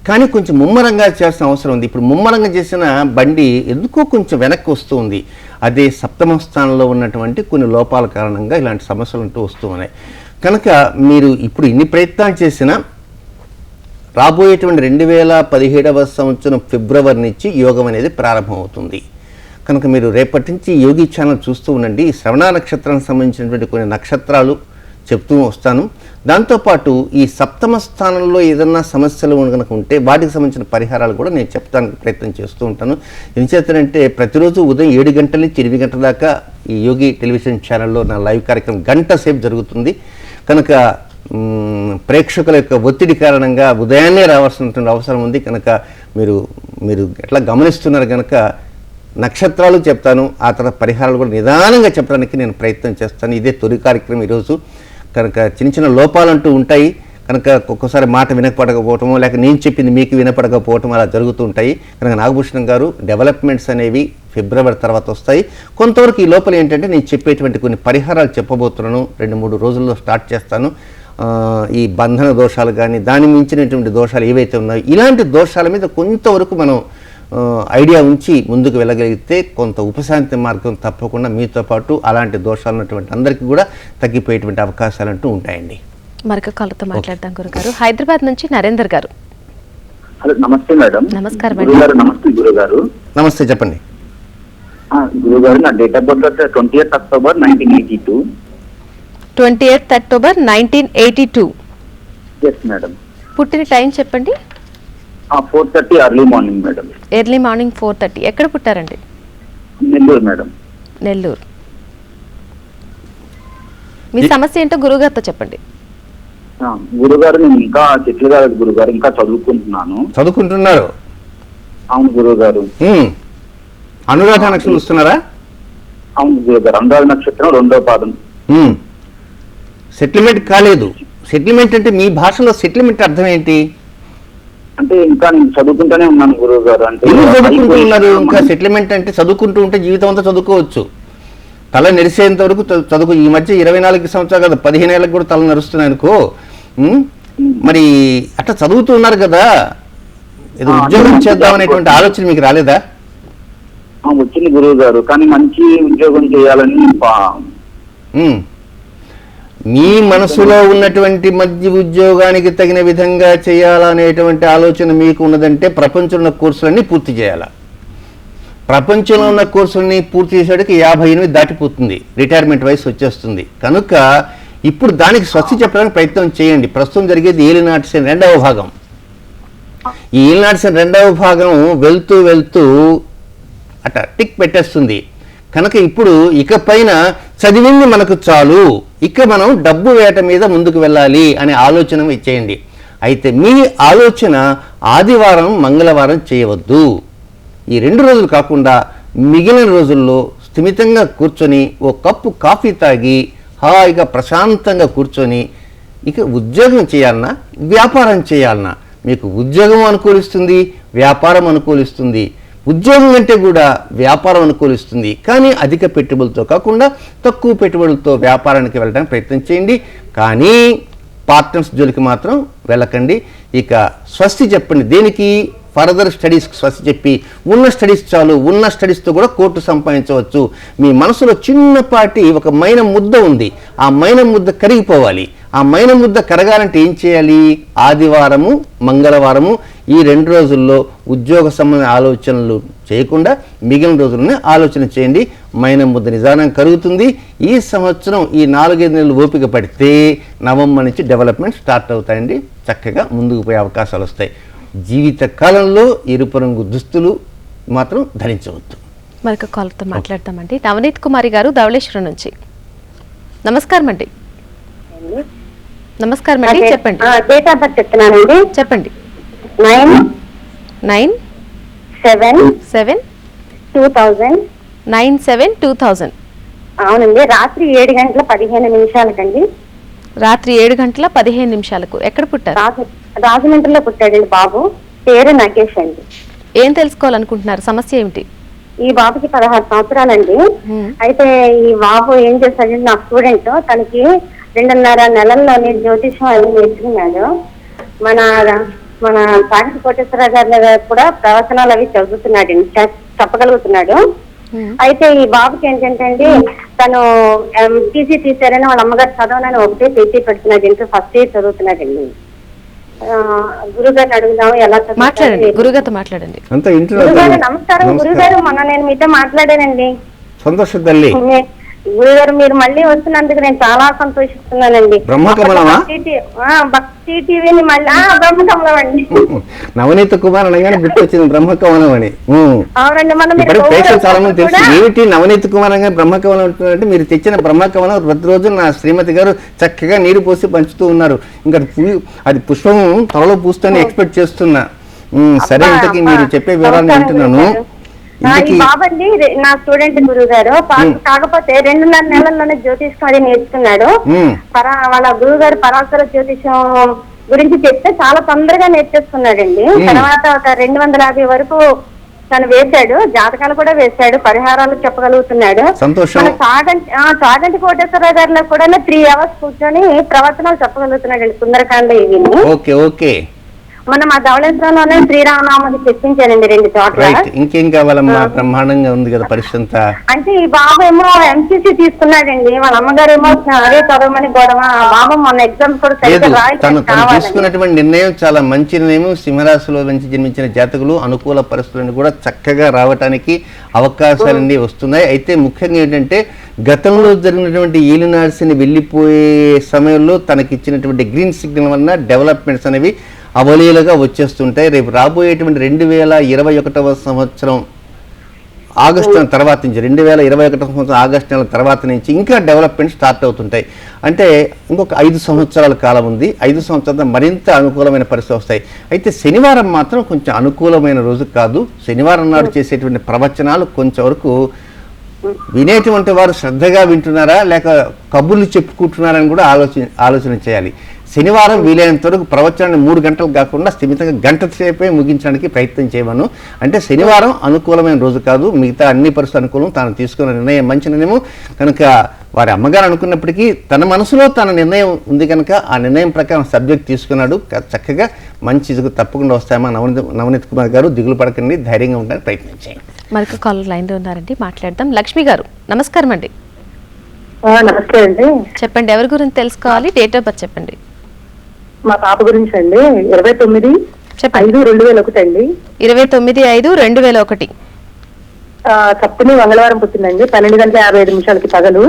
కానీ కొంచెం ముమ్మరంగా చేయాల్సిన అవసరం ఉంది. ఇప్పుడు ముమ్మరంగా చేసిన బండి ఎందుకో కొంచెం వెనక్కి వస్తూ ఉంది. అదే సప్తమ స్థానంలో ఉన్నటువంటి కొన్ని లోపాల కారణంగా ఇలాంటి సమస్యలు అంటూ వస్తూ ఉన్నాయి. కనుక మీరు ఇప్పుడు ఇన్ని ప్రయత్నాలు చేసినా రాబోయేటువంటి 2017వ సంవత్సరం ఫిబ్రవరి నుంచి యోగం అనేది ప్రారంభమవుతుంది. కనుక మీరు రేపటి నుంచి యోగి ఛానల్ చూస్తూ ఉండండి. ఈ శ్రవణ నక్షత్రానికి సంబంధించినటువంటి కొన్ని నక్షత్రాలు చెప్తూ వస్తాను. దాంతోపాటు ఈ సప్తమ స్థానంలో ఏదన్నా సమస్యలు కనుక ఉంటే వాటికి సంబంధించిన పరిహారాలు కూడా నేను చెప్తానికి ప్రయత్నం చేస్తూ ఉంటాను. ఏం చేస్తానంటే ప్రతిరోజు ఉదయం 7 గంటల నుంచి 8 గంటల దాకా ఈ యోగి టెలివిజన్ ఛానల్లో నా లైవ్ కార్యక్రమం గంట సేపు జరుగుతుంది. కనుక ప్రేక్షకుల యొక్క ఒత్తిడి కారణంగా ఉదయాన్నే రావాల్సినటువంటి అవసరం ఉంది. కనుక మీరు ఎట్లా గమనిస్తున్నారు కనుక నక్షత్రాలు చెప్తాను, ఆ తర్వాత పరిహారాలు కూడా నిదానంగా చెప్పడానికి నేను ప్రయత్నం చేస్తాను. ఇదే తొలి కార్యక్రమం ఈరోజు. కనుక చిన్న చిన్న లోపాలంటూ ఉంటాయి. కనుక ఒక్కొక్కసారి మాట వినపడకపోవటము, లేక నేను చెప్పింది మీకు వినపడకపోవటం అలా జరుగుతూ ఉంటాయి. కనుక నాగభూషణం గారు, డెవలప్మెంట్స్ అనేవి ఫిబ్రవరి తర్వాత వస్తాయి. కొంతవరకు ఈ లోపల ఏంటంటే నేను చెప్పేటువంటి కొన్ని పరిహారాలు చెప్పబోతున్నాను. 2-3 రోజుల్లో స్టార్ట్ చేస్తాను. ఈ బంధన దోషాలు కానీ దాని మించినటువంటి దోషాలు ఏవైతే ఉన్నాయో ఇలాంటి దోషాల మీద కొంతవరకు మనం ఐడియా ఉంచి ముందుకు వెళ్ళగలిగితే కొంత ఉపశాంతి మార్గం తప్పకుండా మీతో పాటు అలాంటి దోషాలు ఉన్నటువంటి అందరికీ కూడా తగ్గిపోయేటువంటి అవకాశాలు అంటూ ఉంటాయండి. మరొక కాలతో మాట్లాడదాం గురుగారు. హైదరాబాద్ నుంచి నరేందర్ గారు. హలో, నమస్తే మేడం. నమస్కారం అండి. గురుగారు నమస్తే. గురుగారు నమస్తే, చెప్పండి. గురుగారు, నా date of birth 20th October 1982. 28th October 1982. Yes madam. పుట్టిన టైం చెప్పండి. 4:30 early morning madam. Early morning 4:30. ఎక్కడ పుట్టారండి? నెల్లూరు మేడం. నెల్లూరు. మీ సమస్య ఏంటో గురుగారితో చెప్పండి. గురుగారు, నేను ఇంకా చెట్లు కాదు గురుగారు, ఇంకా చదువుకుంటున్నాను. చదువుకుంటున్నారు? అవును గురుగారు. అనురాధ నక్షత్రం వస్తున్నారా? అవును గురుగారు, అనురాధ నక్షత్రం 2వ పాదం. సెటిల్మెంట్ కాలేదు. సెటిల్మెంట్ అంటే మీ భాషలో సెటిల్మెంట్ అర్థం ఏంటి? అంటే ఇంకా నేను చదువుకుంటూనే ఉన్నాను గురువు గారు. అంటే ఎందుకు చదువుకుంటూ ఉన్నారు? ఇంకా సెటిల్మెంట్ అంటే చదువుకుంటూ ఉంటే జీవితం అంతా చదువుకోవచ్చు. తల నెరిసేంత వరకు చదువుకు. ఈ మధ్య 24 సంవత్సరాలు కదా, 15 ఏళ్ళకి కూడా తల నరుస్తున్నాయి అనుకో. మరి అట్లా చదువుతూ ఉన్నారు కదా, ఏదో ఉద్యోగం చేద్దామనేటువంటి ఆలోచన మీకు రాలేదా? వచ్చింది గురువు గారు, కానీ మంచి ఉద్యోగం చేయాలని మీ మనసులో ఉన్నటువంటి మధ్య ఉద్యోగానికి తగిన విధంగా చేయాలనేటువంటి ఆలోచన మీకు ఉన్నదంటే ప్రపంచంలో ఉన్న కోర్సులన్నీ పూర్తి చేయాలా. ప్రపంచంలో ఉన్న కోర్సులన్నీ పూర్తి చేసేటికి 58 దాటిపోతుంది, రిటైర్మెంట్ వయసు వచ్చేస్తుంది. కనుక ఇప్పుడు దానికి స్వస్తి చెప్పడానికి ప్రయత్నం చేయండి. ప్రస్తుతం జరిగేది ఏలినాటి శని 2వ భాగం. ఈ ఏలినాటి శని 2వ భాగం వెళ్తూ వెళ్తూ అట టిక్ పెట్టేస్తుంది. కనుక ఇప్పుడు ఇకపైన చదివింది మనకు చాలు, ఇక మనం డబ్బు వేట మీద ముందుకు వెళ్ళాలి అనే ఆలోచన ఇచ్చేయండి. అయితే మీ ఆలోచన ఆదివారం మంగళవారం చేయవద్దు. ఈ 2 రోజులు కాకుండా మిగిలిన రోజుల్లో స్థిమితంగా కూర్చొని ఓ కప్పు కాఫీ తాగి హాయిగా ప్రశాంతంగా కూర్చొని ఇక ఉద్యోగం చేయాలన్నా వ్యాపారం చేయాలన్నా మీకు ఉద్యోగం అనుకూలిస్తుంది, వ్యాపారం అనుకూలిస్తుంది. ఉద్యోగం కంటే కూడా వ్యాపారం అనుకూలిస్తుంది. కానీ అధిక పెట్టుబడులతో కాకుండా తక్కువ పెట్టుబడులతో వ్యాపారానికి వెళ్ళడానికి ప్రయత్నం చేయండి. కానీ పార్ట్నర్స్ జోలికి మాత్రం వెళ్ళకండి. ఇక స్వస్తి చెప్పండి. దేనికి? ఫర్దర్ స్టడీస్కి స్వస్తి చెప్పి ఉన్న స్టడీస్ చాలు, ఉన్న స్టడీస్తో కూడా కోర్టు సంపాదించవచ్చు. మీ మనసులో చిన్నపాటి ఒక మైనం ముద్ద ఉంది, ఆ మైనం ముద్ద కరిగిపోవాలి. ఆ మైనం ముద్ద కరగాలంటే ఏం చేయాలి? ఆదివారము మంగళవారము ఈ 2 రోజుల్లో ఉద్యోగ సంబంధ ఆలోచనలు చేయకుండా మిగిలిన రోజుల్లోనే ఆలోచన చేయండి. మైనం ముద్ద నిదానం కరుగుతుంది. ఈ సంవత్సరం ఈ 4-5 నెలలు ఓపిక పడితే నవంబర్ నుంచి డెవలప్మెంట్ స్టార్ట్ అవుతాయండి. చక్కగా ముందుకు పోయే అవకాశాలు వస్తాయి. జీవిత కాలంలో ఎరుపు రంగు దుస్తులు మాత్రం ధరించవద్దు. మరొక కాల్తో మాట్లాడతామండి. నవనీత్ కుమారి గారు ధవళేశ్వరం నుంచి. నమస్కారం అండి. నమస్కారం అండి, చెప్పండి. డేట్ ఆఫ్ బర్త్ చెప్తున్నానండి. చెప్పండి. 9/7/2000. 9/7/2000. అవునండి. రాత్రి 7:15 రాత్రి 7:15 ఎక్కడ పుట్టారు? రాజమండ్రిలో పుట్టాడండి బాబు. పేరు నగేష్ అండి. ఏం తెలుసుకోవాలనుకుంటున్నారు? సమస్య ఏమిటి? ఈ బాబుకి 16 సంవత్సరాలండి. అయితే ఈ బాబు ఏం చేశాడంటే, నా స్టూడెంట్, తనకి 2.5 నెలల్లోనే జ్యోతిషం అది నేర్చుకున్నాడు. మన సాగతి కోటేశ్వర గారి కూడా ప్రవచనాలు అవి చదువుతున్నాడండి, చెప్పగలుగుతున్నాడు. అయితే ఈ బాబుకి ఏంటంటే అండి, తను టీసీ తీసారని వాళ్ళ అమ్మగారు చదవనని ఒకటే పేచీ పెడుతున్నాడు. ఇంటర్ ఫస్ట్ ఇయర్ చదువుతున్నాడండి. గురుగారిని అడుగుదాము ఎలా మాట్లాడండి. గురుగారితో మాట్లాడండి. గురుగారు నమస్కారం. గురుగారు మొన్న నేను మీతో మాట్లాడానండి. సంతోషం తల్లి. గురుగారు మీరు మళ్ళీ వస్తున్నందుకు నేను చాలా సంతోషిస్తున్నానండి. భక్తి టీవీని మళ్ళీ బ్రహ్మకమలం అండి. నవనీత కుమార్ అనగానే గుర్తొచ్చింది బ్రహ్మకమలం అని. అవునండి. మనం చాలా మంది తెలుసు ఏమిటి నవనీత కుమార్ అనగా బ్రహ్మకమలం అంటే, మీరు తెచ్చిన బ్రహ్మకమలం ప్రతిరోజు నా శ్రీమతి గారు చక్కగా నీరు పోసి పంచుతూ ఉన్నారు. ఇంకా అది పుష్పం త్వరలో పూస్తూనే ఎక్స్పెక్ట్ చేస్తున్నా. సరే, ఇంతకీ మీరు చెప్పే వివరాలు వింటున్నాను. ఈ బాబండి నా స్టూడెంట్ గురువు గారు. కాకపోతే 2.5 నెలల్లోనే జ్యోతిషం అది నేర్చుకున్నాడు. వాళ్ళ గురువు గారు పరాశర జ్యోతిషం గురించి చెప్తే చాలా తొందరగా నేర్చేసుకున్నాడండి. తర్వాత ఒక 250 వరకు తను వేశాడు, జాతకాలు కూడా వేశాడు, పరిహారాలు చెప్పగలుగుతున్నాడు. చాగంటి కోటేశ్వర గారిలో కూడా 3 hours కూర్చొని ప్రవచనాలు చెప్పగలుగుతున్నాడండి, సుందరకాండ ఇవి. మొన్న మా ధవళేశ్వరంలోనే శ్రీరామనామకి చర్చించానండి 2 చోట్ల. ఇంకేం కావాలమ్మా? బ్రహ్మాండంగా ఉంది కదా పరిస్థితి. అంటే ఈ బాబు ఏమో ఎంసీసీ తీసుకున్నాడండి, వాళ్ళ అమ్మగారు ఏమో అదే చదవమని గొడవ. బాబు మొన్న ఎగ్జామ్స్ కూడా తను తీసుకున్నటువంటి నిర్ణయం చాలా మంచి నిర్ణయం. సింహరాశిలో నుంచి జన్మించిన జాతకులు అనుకూల పరిస్థితులను కూడా చక్కగా రావడానికి అవకాశాలన్నీ వస్తున్నాయి. అయితే ముఖ్యంగా ఏంటంటే, గతంలో జరిగినటువంటి ఏలినాడ్స్ని వెళ్ళిపోయే సమయంలో తనకిచ్చినటువంటి గ్రీన్ సిగ్నల్ వలన డెవలప్మెంట్స్ అనేవి అవలీలగా వచ్చేస్తుంటాయి. రేపు రాబోయేటువంటి 2021 సంవత్సరం ఆగస్టు తర్వాత నుంచి 2021 సంవత్సరం ఆగస్టు నెల తర్వాత నుంచి ఇంకా డెవలప్మెంట్ స్టార్ట్ అవుతుంటాయి. అంటే ఇంకొక 5 సంవత్సరాల కాలం ఉంది. 5 సంవత్సరాలు మరింత అనుకూలమైన పరిస్థితులు వస్తాయి. అయితే శనివారం మాత్రం కొంచెం అనుకూలమైన రోజు కాదు. శనివారం నాడు చేసేటువంటి ప్రవచనాలు కొంచెం వరకు వినేటువంటి వారు శ్రద్ధగా వింటున్నారా లేక కబుర్లు చెప్పుకుంటున్నారని కూడా ఆలోచన చేయాలి. శనివారం వీలైనంత వరకు ప్రవచనాన్ని 3 గంటలు కాకుండా స్థిమితంగా గంట సేపే ముగించడానికి ప్రయత్నం చేయమను. అంటే శనివారం అనుకూలమైన రోజు కాదు, మిగతా అన్ని పరిస్థితులు అనుకూలం. తాను తీసుకున్న నిర్ణయం మంచి నిర్ణయం కనుక వారి అమ్మగారు అనుకున్నప్పటికీ తన మనసులో తన నిర్ణయం ఉంది కనుక ఆ నిర్ణయం ప్రకారం సబ్జెక్ట్ తీసుకున్నాడు. చక్కగా మంచి తప్పకుండా వస్తాయమ్మా. నవనీత్ కుమార్ గారు దిగులు పడకండి, ధైర్యంగా ఉండడానికి ప్రయత్నం చేయండి. మరొక కాలర్ లైన్లో ఉన్నారండి, మాట్లాడదాం. లక్ష్మి గారు నమస్కారం అండి. నమస్తే అండి. చెప్పండి, ఎవరి గురించి తెలుసుకోవాలి? డేట్ ఆఫ్ బర్త్ చెప్పండి. మా పాప గురించి అండి. 29/5/2001 అండి. 29/5/2001 సప్తమి మంగళవారం పుట్టిందండి. 12:55 పగలు,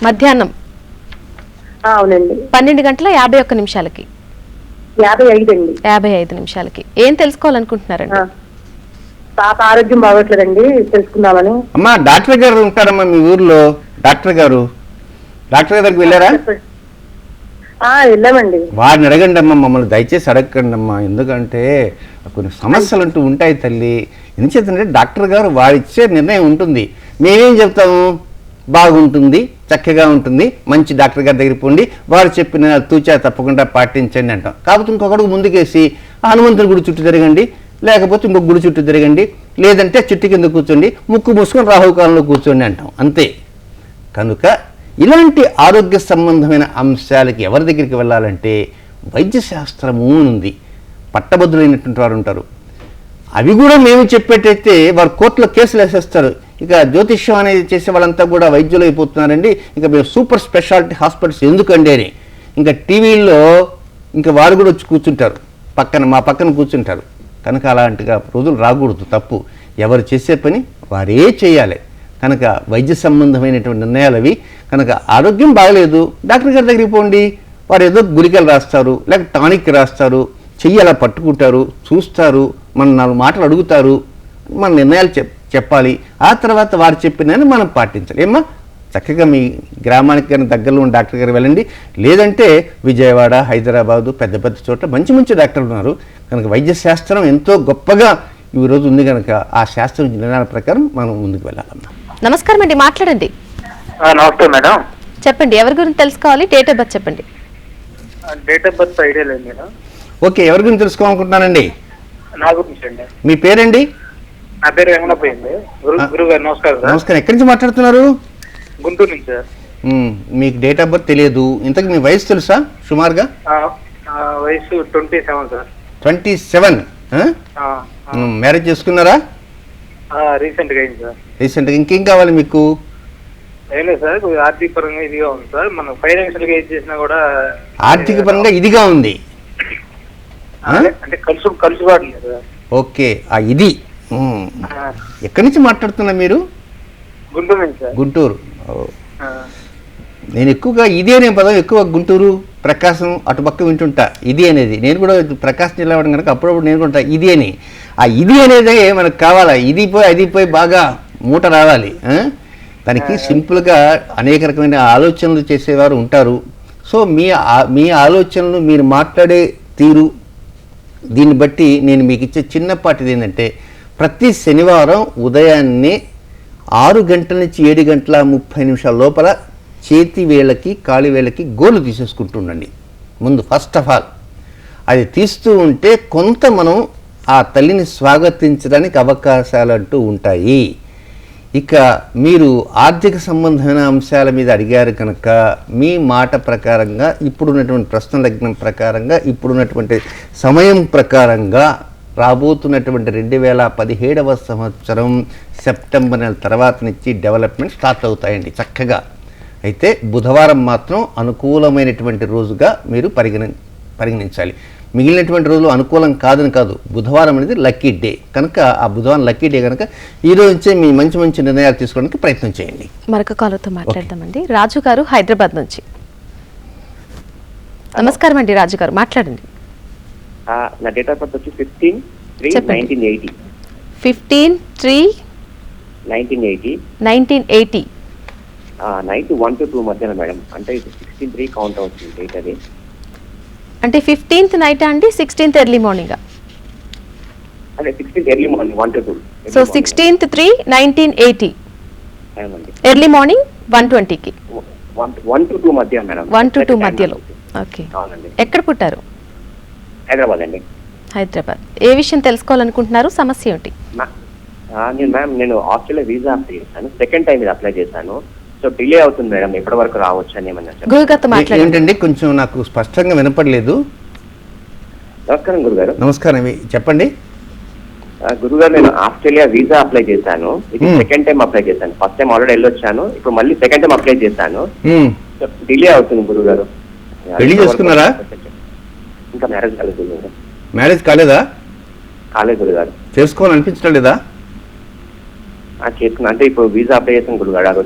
మధ్యాహ్నం. అవునండి. 12:51 55 అండి. 55 ఏం తెలుసుకోవాలనుకుంటున్నారండి? పాప ఆరోగ్యం బాగోట్లేదండి, తెలుసుకుందామని. అమ్మా, డాక్టర్ గారు ఉంటారమ్మా మీ ఊర్లో? డాక్టర్ గారు దగ్గరికి వెళ్ళారా? వెళ్ళామండి. వారిని అడగండి అమ్మా, మమ్మల్ని దయచేసి అడగండి అమ్మా. ఎందుకంటే కొన్ని సమస్యలు అంటూ ఉంటాయి తల్లి. ఎందుచేతంటే డాక్టర్ గారు వారిచ్చే నిర్ణయం ఉంటుంది. మేమేం చెప్తాము? బాగుంటుంది, చక్కగా ఉంటుంది, మంచి డాక్టర్ గారి దగ్గర పోండి, వారు చెప్పిన తూచా తప్పకుండా పాటించండి అంటాం. కాకపోతే ఇంకొకడుగు ముందుకేసి హనుమంతుని గుడి చుట్టూ తిరగండి, లేకపోతే ఇంకొక గుడి చుట్టూ తిరగండి, లేదంటే చెట్టు కింద కూర్చోండి, ముక్కు మూసుకొని రాహుకాలంలో కూర్చోండి అంటాం. అంతే. కనుక ఇలాంటి ఆరోగ్య సంబంధమైన అంశాలకి ఎవరి దగ్గరికి వెళ్ళాలంటే వైద్యశాస్త్రము ఉంది. పట్టభద్రులైనటువంటి వారు ఉంటారు. అవి కూడా మేము చెప్పేటైతే వారు కోర్టులో కేసులు వేసేస్తారు. ఇక జ్యోతిష్యం అనేది చేసే వాళ్ళంతా కూడా వైద్యులు అయిపోతున్నారండి, ఇక మేము సూపర్ స్పెషాలిటీ హాస్పిటల్స్ ఎందుకండి అని ఇంకా టీవీల్లో ఇంకా వారు కూడా వచ్చి కూర్చుంటారు, మా పక్కన కూర్చుంటారు. కనుక అలాంటిగా రోజులు రాకూడదు, తప్పు. ఎవరు చేసే పని వారే చేయాలి. కనుక వైద్య సంబంధమైనటువంటి నిర్ణయాలు అవి. కనుక ఆరోగ్యం బాగలేదు, డాక్టర్ గారి దగ్గరికి పోండి, వారు ఏదో గుళికలు రాస్తారు, లేక టానిక్ రాస్తారు, చెయ్యి అలా పట్టుకుంటారు, చూస్తారు, మన 4 మాటలు అడుగుతారు, మన నిర్ణయాలు చెప్పాలి. ఆ తర్వాత వారు చెప్పినని మనం పాటించాలి. ఏమ్మా, చక్కగా మీ గ్రామానికి కానీ దగ్గరలో ఉన్న డాక్టర్ గారు వెళ్ళండి. లేదంటే విజయవాడ, హైదరాబాదు పెద్ద పెద్ద చోట్ల మంచి మంచి డాక్టర్లు ఉన్నారు కనుక వైద్య శాస్త్రం ఎంతో గొప్పగా ఈరోజు ఉంది కనుక ఆ శాస్త్రం నిర్ణయాల ప్రకారం మనం ముందుకు వెళ్ళాలమ్మా. నమస్కారం అండి, మాట్లాడండి. నమస్తే మేడం. చెప్పండి, ఎవరి గురించి తెలుసుకోవాలి? డేట్ ఆఫ్ బర్త్ చెప్పండి. డేట్ ఆఫ్ బర్త్ ఐడియా లేదు మేడం. ఓకే, ఎవరి గురించి తెలుసుకోవాలనుకుంటున్నానండి? నా గురించి అండి. మీ పేరండి? నా పేరు వెంకటపోయింది. గురువు గారు నమస్కారం. నమస్కారం. ఎక్కడి నుంచి మాట్లాడుతున్నారు? గుంటూరు నుంచి సార్. మీకు డేట్ ఆఫ్ బర్త్ తెలియదు, ఇంతకు మీ వయసు తెలుసా సుమారుగా? వయసు 27 సార్. 27. మ్యారేజ్ చేసుకున్నారా? రీసెంట్ గా అయింది సార్. రీసెంట్గా. ఇంకేం కావాలి మీకు? ఏం లేదు సార్, ఆర్థిక పరంగా ఇదిగా ఉంది సార్. మనం ఫైనాన్షియల్ గా ఏది చేసినా కూడా ఆర్థిక పరంగా ఇదిగా ఉంది అంటే కలుసుబాటు లేదు సార్. ఓకే, ఇది ఎక్కడి నుంచి మాట్లాడుతున్నా మీరు? గుంటూరు నుంచి సార్. గుంటూరు. నేను ఎక్కువగా ఇది అనే పదం ఎక్కువ గుంటూరు, ప్రకాశం అటుపక్క వింటుంటా. ఇది అనేది నేను కూడా ప్రకాశం జిల్లా వాడు కనుక అప్పుడప్పుడు నేను కూడా ఇది అని. ఆ ఇది అనేది మనకు కావాలా? ఇది పోయి అది పోయి బాగా మూట రావాలి. దానికి సింపుల్గా అనేక రకమైన ఆలోచనలు చేసేవారు ఉంటారు. సో మీ ఆలోచనలు, మీరు మాట్లాడే తీరు, దీన్ని బట్టి నేను మీకు ఇచ్చే చిన్నపాటిది ఏంటంటే ప్రతి శనివారం ఉదయాన్నే 6 గంటల నుంచి 7 గంటల 30 నిమిషాల లోపల చేతి వేళ్ళకి కాలి వేళ్ళకి గోళ్ళు తీసేసుకుంటుండండి ముందు. ఫస్ట్ ఆఫ్ ఆల్ అది తీస్తూ ఉంటే కొంత మనం ఆ తల్లిని స్వాగతించడానికి అవకాశాలు అంటూ ఉంటాయి. ఇక మీరు ఆర్థిక సంబంధమైన అంశాల మీద అడిగారు కనుక మీ మాట ప్రకారంగా, ఇప్పుడున్నటువంటి ప్రశ్న లగ్నం ప్రకారంగా, ఇప్పుడున్నటువంటి సమయం ప్రకారంగా రాబోతున్నటువంటి 2017వ సంవత్సరం సెప్టెంబర్ నెల తర్వాత నుంచి డెవలప్మెంట్ స్టార్ట్ అవుతాయండి చక్కగా. అయితే బుధవారం మాత్రం అనుకూలమైనటువంటి రోజుగా మీరు పరిగణించాలి. మిగిలినటువంటి రోజులు అనుకూలం కాదని కాదు, బుధవారం అనేది లక్కీ డే కనుక ఆ బుధవారం లక్కీ డే కనుక ఈ రోజు నుంచే మీ మంచి మంచి నిర్ణయాలు తీసుకోవడానికి ప్రయత్నం చేయండి. మరొక కాలతో మాట్లాడదామండి. రాజు గారు హైదరాబాద్ నుంచి. నమస్కారం అండి రాజు గారు, మాట్లాడండి. నా డేట్ ఆఫ్ బర్త్ వచ్చి 15/3/1980. 15/3/1980. నైట్ 1 to 2 మధ్యన మేడం. అంటే ఇది 16/3 కౌంట్ అవుతుంది డేట్. అది అంటే 15th నైట్ అండి, 16th ఎర్లీ మార్నింగ్? అదే 16th early morning 1 to 2. So 16/3/1980 early morning 1:20కి 1 to 2 మధ్య మేడం. 1 to 2 మధ్యలో. ఓకే, ఎక్కడ పుట్టారు? హైదరాబాద్ అండి. హైదరాబాద్. ఏ విషయం తెలుసుకోవాలనుకుంటున్నారు? సమస్య ఏంటి? నేను ఆస్ట్రేలియా వీసా అప్లై చేశాను. సెకండ్ టైం ఇది అప్లై చేశాను. సో డిలే అవుతుంది మేడం, ఎప్పటి వరకు రావచ్చు అని ఏమన్నా? ఏంటండి కొంచెం నాకు స్పష్టంగా వినపడలేదు. నమస్కారం గురుగారు. నమస్కారం, చెప్పండి. గురుగారు, నేను ఆస్ట్రేలియా వీసా అప్లై చేశాను. ఇది సెకండ్ టైం అప్లై చేశాను. ఫస్ట్ టైం ఆల్రెడీ వెళ్ళొచ్చాను, ఇప్పుడు మళ్ళీ సెకండ్ టైం అప్లై చేశాను. డిలే అవుతుంది గురుగారు. పెళ్లి చేసుకున్నారా? ఇంకా మ్యారేజ్ కాలేదు గురుగారు. మ్యారేజ్ కాలేదా? కాలేదు గురుగారు. చేసుకోవాలనిపించడం లేదా? చేసుకున్నా. అంటే ఇప్పుడు వీసా అప్లై చేసాను గురుగారు.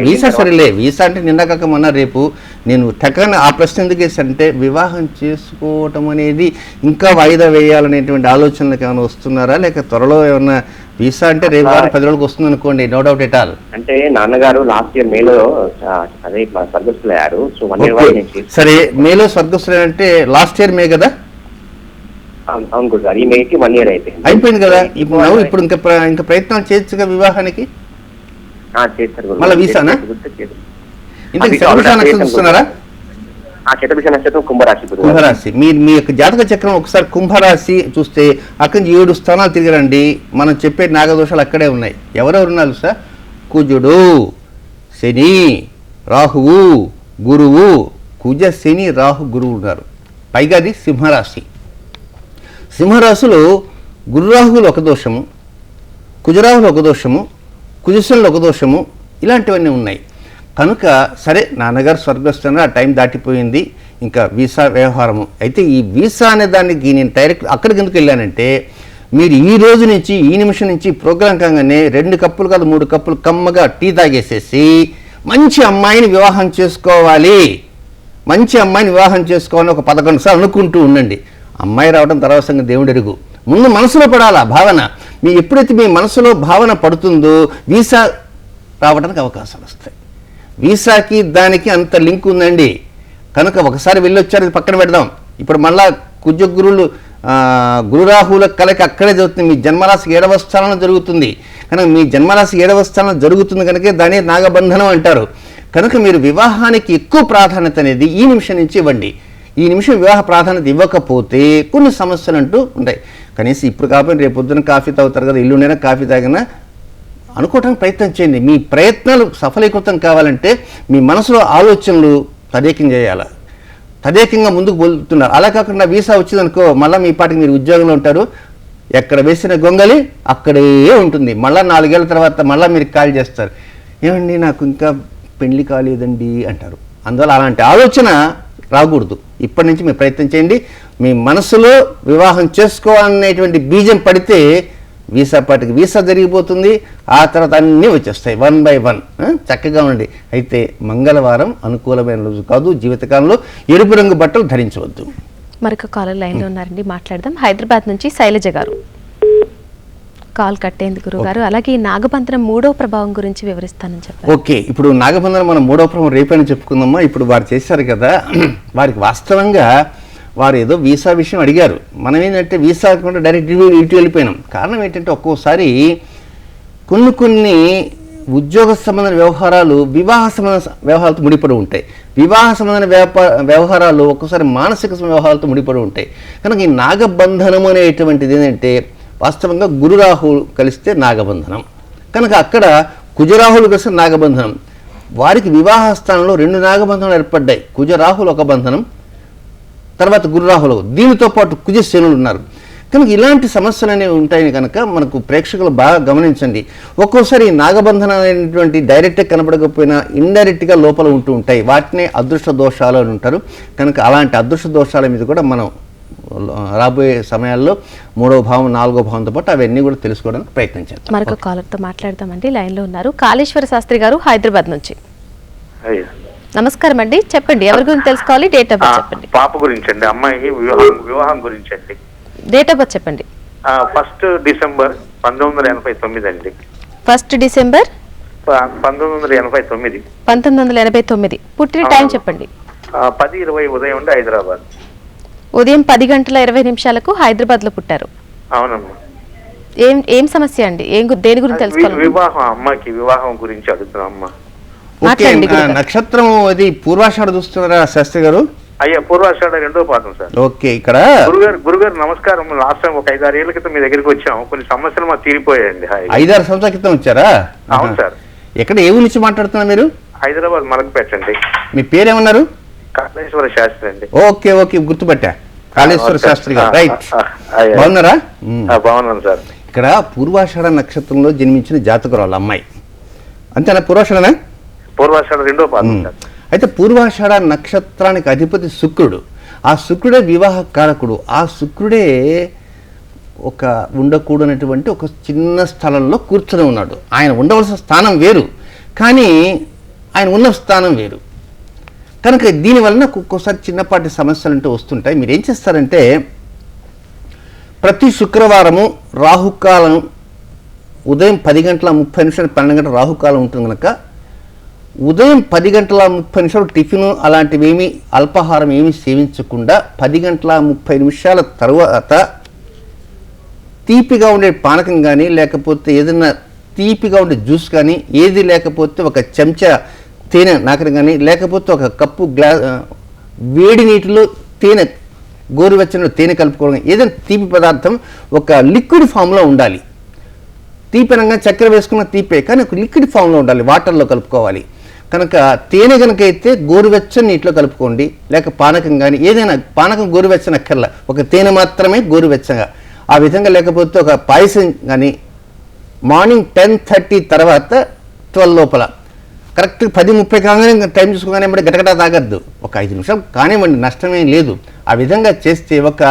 వీసా సరేలే, వీసా అంటే నిన్న కాక మొన్న రేపు. నేను టక్కన ఆ ప్రశ్న ఎందుకు వేసానంటే వివాహం చేసుకోవటం అనేది ఇంకా వాయిదా వేయాలనేటువంటి ఆలోచనలకు ఏమైనా వస్తున్నారా, లేక త్వరలో ఏమన్నా? వీసా అంటే రేపు 10 రోజులకు వస్తుంది అనుకోండి, నో డౌట్ ఎట్ ఆల్. అంటే నాన్నగారు లాస్ట్ ఇయర్ మేలో అదే స్వర్గస్థులయ్యారు. సో 1 year సరే, మేలో స్వర్గస్థులంటే లాస్ట్ ఇయర్ మే కదా? అవును గురుగారు, ఈ మేకి 1 year అయిపోయింది కదా. ఇప్పుడు ఇంకా ప్రయత్నాలు చేయొచ్చుగా వివాహానికి. మళ్ళీ వీసానా? ఇంతకు నక్షత్రం చూస్తున్నారా? కుంభరాశి. మీ యొక్క జాతక చక్రం ఒకసారి కుంభరాశి చూస్తే అక్కడి నుంచి 7 స్థానాలు తిరిగారండి. మనం చెప్పే నాగదోషాలు అక్కడే ఉన్నాయి. ఎవరెవరు ఉన్నారు సార్? కుజుడు, శని, రాహువు, గురువు. కుజ, శని, రాహు, గురువు ఉన్నారు. పైగా అది సింహరాశి. సింహరాశిలో గురురాహువులు ఒక దోషము, కుజరాహులు ఒక దోషము, కుజశనులు ఒక దోషము, ఇలాంటివన్నీ ఉన్నాయి. కనుక సరే, నాన్నగారు స్వర్గస్థున ఆ టైం దాటిపోయింది, ఇంకా వీసా వ్యవహారము. అయితే ఈ వీసా అనే దానికి నేను డైరెక్ట్ అక్కడికి ఎందుకు వెళ్ళానంటే, మీరు ఈ రోజు నుంచి, ఈ నిమిషం నుంచి ప్రోగ్రాం కాగానే 2 కప్పులు కాదు 3 కప్పులు కమ్మగా టీ తాగేసేసి మంచి అమ్మాయిని వివాహం చేసుకోవాలి, మంచి అమ్మాయిని వివాహం చేసుకోవాలని ఒక 11 సార్లు అనుకుంటూ ఉండండి. అమ్మాయి రావడం తర్వాత సంగతి దేవుడు ఎరుగు. ముందు మనసులో పడాలా భావన. ఎప్పుడైతే మీ మనసులో భావన పడుతుందో వీసా రావడానికి అవకాశాలు వస్తాయి. వీసాకి దానికి అంత లింక్ ఉందండి. కనుక ఒకసారి వెళ్ళొచ్చారు, ఇది పక్కన పెడదాం. ఇప్పుడు మళ్ళా కుజగురులు గురురాహుల కలకి అక్కడే జరుగుతుంది. మీ జన్మరాశికి 7వ స్థానంలో జరుగుతుంది. కనుక మీ జన్మరాశికి 7వ స్థానంలో జరుగుతుంది కనుక దాన్ని నాగబంధనం అంటారు. కనుక మీరు వివాహానికి ఎక్కువ ప్రాధాన్యత అనేది ఈ నిమిషం నుంచి ఇవ్వండి. ఈ నిమిషం వివాహ ప్రాధాన్యత ఇవ్వకపోతే కొన్ని సమస్యలు అంటూ ఉంటాయి. కనీసం ఇప్పుడు కాకపోతే రేపు పొద్దున కాఫీ తాగుతారు కదా, ఇల్లుండైనా కాఫీ తాగినా అనుకోవడానికి ప్రయత్నం చేయండి. మీ ప్రయత్నాలు సఫలీకృతం కావాలంటే మీ మనసులో ఆలోచనలు తదేకం చేయాలి. తదేకంగా ముందుకు వెళ్తున్నారు. అలా కాకుండా వీసా వచ్చిందనుకో మళ్ళీ మీ పాటికి మీరు ఉద్యోగంలో ఉంటారు. ఎక్కడ వేసిన గొంగలి అక్కడే ఉంటుంది. మళ్ళీ 4 ఏళ్ళ తర్వాత మళ్ళీ మీరు కాల్ చేస్తారు, ఏమండి నాకు ఇంకా పెళ్లి కాలేదండి అంటారు. అందువల్ల అలాంటి ఆలోచన రాకూడదు. ఇప్పటి నుంచి మీరు ప్రయత్నం చేయండి. మీ మనసులో వివాహం చేసుకోవాలనేటువంటి బీజం పడితే వీసా పాటికి వీసా జరిగిపోతుంది. ఆ తర్వాత అన్నీ వచ్చేస్తాయి 1 by 1. చక్కగా ఉండండి. అయితే మంగళవారం అనుకూలమైన రోజు కాదు. జీవితకాలంలో ఎరుపు రంగు బట్టలు ధరించవద్దు. మరొక కాలర్ లైన్లో ఉన్నారండి, మాట్లాడదాం. హైదరాబాద్ నుంచి శైలజ గారు కాల్ కట్టేంది గురుగారు. అలాగే నాగబంధనం 3వ ప్రభావం గురించి వివరిస్తానని చెప్పారు. ఓకే, ఇప్పుడు నాగబంధనం మనం 3వ ప్రభావం రేపైనా చెప్పుకుందామా. ఇప్పుడు వారు చేశారు కదా, వారికి వాస్తవంగా వారు ఏదో వీసా విషయం అడిగారు. మనం ఏంటంటే వీసా కాకుండా డైరెక్ట్ ఇటు వెళ్ళిపోయినాం. కారణం ఏంటంటే ఒక్కోసారి కొన్ని ఉద్యోగ సంబంధమైన వ్యవహారాలు వివాహ సంబంధ వ్యవహారాలతో ముడిపడి ఉంటాయి. వివాహ సంబంధమైన వ్యవహారాలు ఒక్కోసారి మానసిక వ్యవహారాలతో ముడిపడి ఉంటాయి. కనుక ఈ నాగబంధనం అనేటువంటిది ఏంటంటే వాస్తవంగా గురురాహులు కలిస్తే నాగబంధనం. కనుక అక్కడ కుజరాహులు కలిస్తే నాగబంధనం. వారికి వివాహ స్థానంలో 2 నాగబంధనాలు ఏర్పడ్డాయి. కుజరాహులు ఒక బంధనం, తర్వాత గురురాహులు, దీనితో పాటు కుజశనులు ఉన్నారు. కనుక ఇలాంటి సమస్యలు అనేవి ఉంటాయని కనుక మనకు ప్రేక్షకులు బాగా గమనించండి. ఒక్కోసారి నాగబంధనం అనేటువంటి డైరెక్ట్గా కనపడకపోయినా ఇండైరెక్ట్గా లోపల ఉంటూ ఉంటాయి. వాటినే అదృష్ట దోషాలు అని ఉంటారు. కనుక అలాంటి అదృష్ట దోషాల మీద కూడా మనం రాబోయే సమయాల్లో 3వ భావం 4వ భావంతో పాటు అవన్నీ కూడా తెలుసుకోవడానికి ప్రయత్నం చేద్దాం. మరొక కాలర్తో మాట్లాడదామండి. లైన్లో ఉన్నారు కాళేశ్వర శాస్త్రి గారు హైదరాబాద్ నుంచి. నమస్కారం అండి, చెప్పండి ఎవరి గురించి తెలుసుకోవాలి? డేట్ ఆఫ్ బర్త్ చెప్పండి. పాప గురించి అండి, అమ్మాయి వివాహం గురించి అండి. డేట్ ఆఫ్ బర్త్ చెప్పండి. 1 డిసెంబర్ 1989 అండి. 1 డిసెంబర్ 1989. 1989. పుట్టిన టైం చెప్పండి. 10:20 ఉదయం అండి, హైదరాబాద్. ఉదయం 10:20 హైదరాబాద్ లో పుట్టారు. అవునమ్మా. ఏం సమస్య అండి? దేని గురించి తెలుసుకోవాలి? వివాహం, అమ్మాయికి వివాహం గురించి అడుగుతున్నాం అమ్మా. నక్షత్రం అది పూర్వాషాఢ చూస్తున్నారా శాస్త్రి గారు? అయ్యా, పూర్వాషాఢ 2వ పాదం సార్. ఓకే, ఇక్కడ గురుగారు నమస్కారం. లాస్ట్ టైం ఒక 5-6 ఏళ్ల క్రితం మీ దగ్గరికి వచ్చాము. కొన్ని సమస్యలు మాకు తీరిపోయాయండి. 5-6 సంవత్సరాల క్రితం వచ్చారా? అవును సార్. ఎక్కడ ఏ ఊరి నుంచి మాట్లాడుతున్నారు మీరు? హైదరాబాద్ మలక్పేట అండి. మీ పేరేమన్నారు? కాళేశ్వర శాస్త్రి అండి. ఓకే ఓకే, గుర్తుపట్టా, కాళేశ్వర శాస్త్రి గారు. రైట్, బాగున్నారా? బాగున్నాను సార్. ఇక్కడ పూర్వాషాఢ నక్షత్రంలో జన్మించిన జాతకురాలు అమ్మాయి, అంతేనా? పూర్వాషాఢనా? పూర్వాషాఢ 2వ పాదం సార్. అయితే పూర్వాషాఢ నక్షత్రానికి అధిపతి శుక్రుడు. ఆ శుక్రుడే వివాహ కారకుడు. ఆ శుక్రుడే ఒక ఉండకూడనటువంటి ఒక చిన్న స్థలంలో కూర్చొని ఉన్నాడు. ఆయన ఉండవలసిన స్థానం వేరు, కానీ ఆయన ఉన్న స్థానం వేరు. కనుక దీనివలన ఒక్కోసారి చిన్నపాటి సమస్యలు అంటూ వస్తుంటాయి. మీరు ఏం చేస్తారంటే ప్రతి శుక్రవారము రాహుకాలం ఉదయం 10:30 12 గంటల రాహుకాలం ఉంటుంది కనుక ఉదయం 10:30 టిఫిన్ అలాంటివి ఏమీ అల్పాహారం ఏమీ సేవించకుండా 10:30 తర్వాత తీపిగా ఉండే పానకం కానీ లేకపోతే ఏదైనా తీపిగా ఉండే జ్యూస్ కానీ, ఏది లేకపోతే ఒక చెంచా తేనె నాకడం కానీ, లేకపోతే ఒక కప్పు వేడి నీటిలో తేనె, గోరువెచ్చని తేనె కలుపుకోవడం, ఏదైనా తీపి పదార్థం ఒక లిక్విడ్ ఫామ్లో ఉండాలి. తీపి అనగా చక్కెర వేసుకున్న తీపే, కానీ ఒక లిక్విడ్ ఫామ్లో ఉండాలి, వాటర్లో కలుపుకోవాలి. కనుక తేనె కనుక అయితే గోరువెచ్చని నీటిలో కలుపుకోండి, లేక పానకం కానీ ఏదైనా. పానకం గోరువెచ్చని అక్కర్లా, ఒక తేనె మాత్రమే గోరువెచ్చగా. ఆ విధంగా లేకపోతే ఒక పాయసం కానీ మార్నింగ్ 10:30 తర్వాత 12 లోపల కరెక్ట్ 10:30 కాగానే టైం చూసుకోగానే గటగట తాగద్దు. ఒక 5 నిమిషాలు కానివ్వండి, నష్టమేం లేదు. ఆ విధంగా చేస్తే ఒక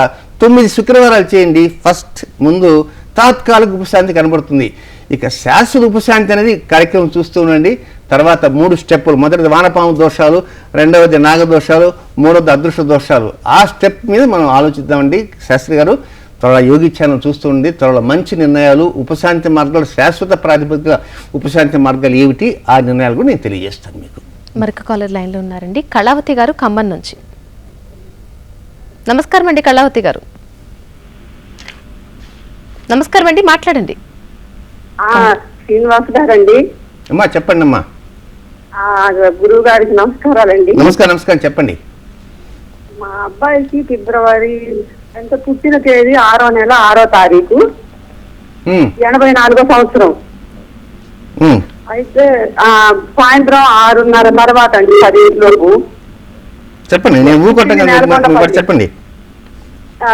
9 శుక్రవారాలు చేయండి. ఫస్ట్ ముందు తాత్కాలిక ఉపశాంతి కనబడుతుంది. ఇక శాశ్వత ఉపశాంతి అనేది కార్యక్రమం చూస్తూ ఉండండి. తర్వాత 3 స్టెప్పులు, మొదటిది వానపాము దోషాలు, రెండవది నాగదోషాలు, మూడవది అదృష్ట దోషాలు. ఆ స్టెప్ మీద మనం ఆలోచిద్దామండి. శాస్త్రి గారు త్వరలో యోగి ఛానల్ చూస్తూ ఉండి త్వరలో మంచి నిర్ణయాలు, ఉపశాంతి మార్గాలు, శాశ్వత ప్రాతిపదిక ఉపశాంతి మార్గాలు ఏమిటి ఆ నిర్ణయాలు కూడా నేను తెలియజేస్తాను మీకు. మరొక కాలర్ లైన్లో ఉన్నారండి, కళావతి గారు ఖమ్మం నుంచి. నమస్కారం అండి కళావతి గారు. నమస్కారం అండి, మాట్లాడండి. శ్రీనివాస్ గారండి. అమ్మా చెప్పండి అమ్మా. గురువు గారికి నమస్కారాలండి. నమస్కారం నమస్కారం చెప్పండి. మా అబ్బాయికి ఫిబ్రవరి పుట్టిన తేదీ 6వ నెల 6వ తారీఖు, 84వ సంవత్సరం. అయితే సాయంత్రం 6:30 తర్వాత అండి 10 లోపు. చెప్పండి, నేను చెప్పండి.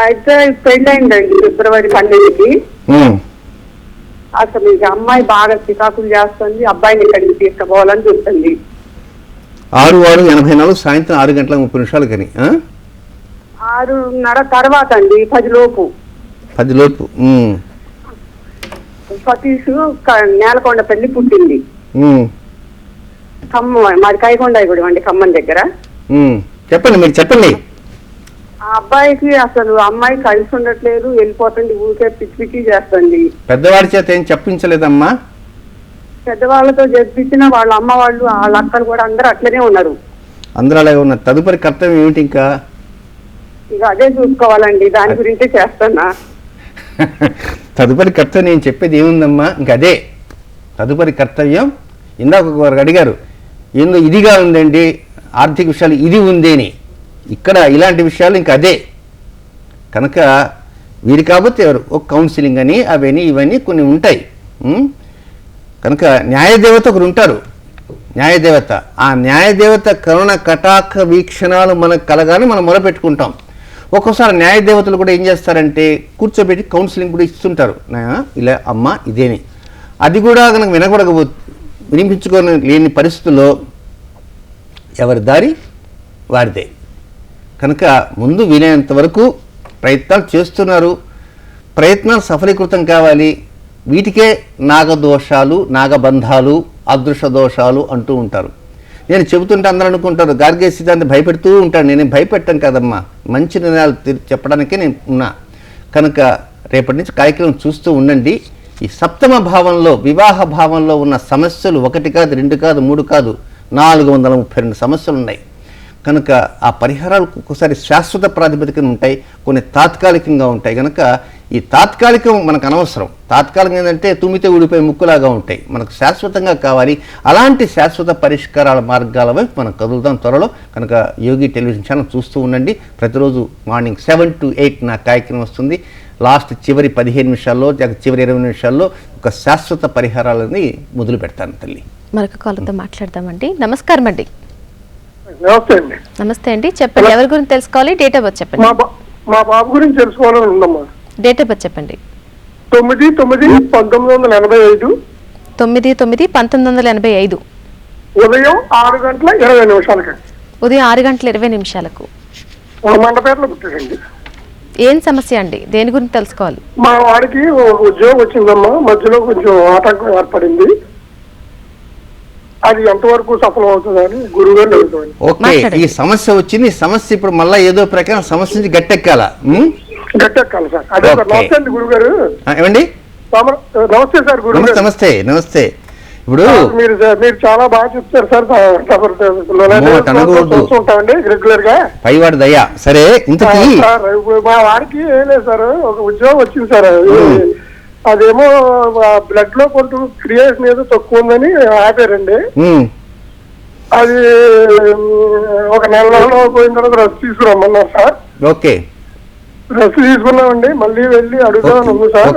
అయితే పెళ్ళయిందండి ఫిబ్రవరి 12కి. అసలు ఇక అమ్మాయి బాగా చికాకులు చేస్తుంది, అబ్బాయిని ఇక్కడికి తీసుకుపోవాలని చూస్తుంది. 6:84 సాయంత్రం 6:30 కానీ 6:30 తర్వాత అండి 10 లోపు. సతీష్ నేలకొండ పెళ్లి పుట్టింది. ఖమ్మం, మాది కైకొండాయిగూడెం అండి, ఖమ్మం దగ్గర. చెప్పండి మీరు చెప్పండి. ఆ అబ్బాయికి అసలు అమ్మాయి కలిసి ఉండట్లేదు, వెళ్ళిపోతుంది, ఊరికే పిచ్చి పిచ్చి చేస్తుంది. పెద్దవాడి చేత ఏం చెప్పించలేదమ్మా? పెద్దవాళ్ళతో చెప్పించిన వాళ్ళ అమ్మ వాళ్ళు, వాళ్ళ అక్కలు కూడా అందరూ అట్లనే ఉన్నారు. అందరూ అలాగే ఉన్నారు. తదుపరి కర్తవ్యం ఏమిటి? ఇంకా ఇక అదే చూసుకోవాలండి, దాని గురించే చేస్తున్నా. తదుపరి కర్తవ్యం నేను చెప్పేది ఏముందమ్మా, ఇంక అదే తదుపరి కర్తవ్యం. ఇందాక ఒకరు అడిగారు, ఏందో ఇదిగా ఉందండి ఆర్థిక విషయాలు, ఇది ఉందేని. ఇక్కడ ఇలాంటి విషయాలు ఇంక అదే. కనుక వీరు కాబట్టి ఎవరు ఒక కౌన్సిలింగ్ అని అవన్నీ ఇవన్నీ కొన్ని ఉంటాయి. కనుక న్యాయదేవత ఒకరు ఉంటారు, న్యాయదేవత. ఆ న్యాయదేవత కరుణ కటాక్ష వీక్షణాలు మనకు కలగానే మనం మొదలుపెట్టుకుంటాం. ఒక్కోసారి న్యాయదేవతలు కూడా ఏం చేస్తారంటే కూర్చోబెట్టి కౌన్సిలింగ్ కూడా ఇస్తుంటారు. ఇలా అమ్మ ఇదేని, అది కూడా కనుక వినిపించుకొని లేని పరిస్థితుల్లో ఎవరి దారి వారిదే. కనుక ముందు వీలైనంత వరకు ప్రయత్నాలు చేస్తున్నారు, ప్రయత్నాలు సఫలీకృతం కావాలి. వీటికే నాగదోషాలు, నాగబంధాలు, అదృశ్య దోషాలు అంటూ ఉంటారు. నేను చెబుతుంటే అందరూ అనుకుంటారు గార్గే సిద్ధాంతి భయపెడుతూ ఉంటాను. నేను భయపెట్టాను కదమ్మా, మంచి నిర్ణయాలు చెప్పడానికే నేను ఉన్నా. కనుక రేపటి నుంచి కార్యక్రమం చూస్తూ ఉండండి. ఈ సప్తమ భావంలో, వివాహ భావంలో ఉన్న సమస్యలు 1 కాదు, 2 కాదు, 3 కాదు, 432 సమస్యలు ఉన్నాయి. కనుక ఆ పరిహారాలు ఒక్కోసారి శాశ్వత ప్రాతిపదికన ఉంటాయి, కొన్ని తాత్కాలికంగా ఉంటాయి. కనుక ఈ తాత్కాలికం మనకు అనవసరం. తాత్కాలికం ఏంటంటే తుమ్మితే ఊడిపోయి ముక్కులాగా ఉంటాయి. మనకు శాశ్వతంగా కావాలి. అలాంటి శాశ్వత పరిష్కారాల మార్గాల వైపు మనం కదులుదాం త్వరలో. కనుక యోగి టెలివిజన్ ఛానల్ చూస్తూ ఉండండి. ప్రతిరోజు మార్నింగ్ 7 to 8 నా కార్యక్రమం వస్తుంది. చివరి 15 నిమిషాల్లో, చివరి 20 నిమిషాల్లో ఒక శాశ్వత పరిహారాలని మొదలు పెడతాను తల్లి. మరొక కాలతో మాట్లాడదామండి. నమస్కారం అండి. నమస్తే అండి. నమస్తే అండి, చెప్పండి. ఎవరి గురించి తెలుసుకోవాలి? డేట్ ఆఫ్ బర్త్ చెప్పండి. మా బాబు గురించి తెలుసుకోవాలని ఉందమ్మా. డేట్ ఆఫ్ బర్త్ చెప్పండి. 9/9/1985. 9/9/1985. ఉదయం 6:20 ఉదయం 6:20 మండపేటలో పుట్టాడండి. ఏం సమస్య అండి? దేని గురించి తెలుసుకోవాలి? మా వాడికి ఉద్యోగం వచ్చిందమ్మా, మధ్యలో కొంచెం ఆటంకం ఏర్పడింది. అది ఎంతవరకు సఫలం అవుతుందని గురువుగారు అడుగుతాను. ఓకే, ఈ సమస్య వచ్చింది. సమస్య ఇప్పుడు మళ్ళీ ఏదో ప్రకారం సమస్య నుంచి గట్టెక్కాలా? గట్టెక్కాలి సార్. అదే సార్. నమస్తే అండి గురుగారు. ఏమండి? నమస్తే సార్ గురుగారు. నమస్తే నమస్తే. ఇప్పుడు మీరు చాలా బాగా చెప్తారు సార్. చూస్తుంటామండి రెగ్యులర్ గా. పైవాడి దయ్యా. సరే, ఇంతకీ మా వాడికి ఏం లేదు సార్, ఒక ఉద్యోగం వచ్చింది సార్. అదేమో బ్లడ్ లో కొంచెం క్రియేషన్ ఏదో తక్కువ ఉందని ఆపారండి. అది ఒక నెలలో పోయిన తర్వాత రద్దు తీసుకురమ్మన్నారు సార్. ఓకే, రద్దు తీసుకున్నామండి. మళ్ళీ వెళ్ళి అడుగుదాం సార్.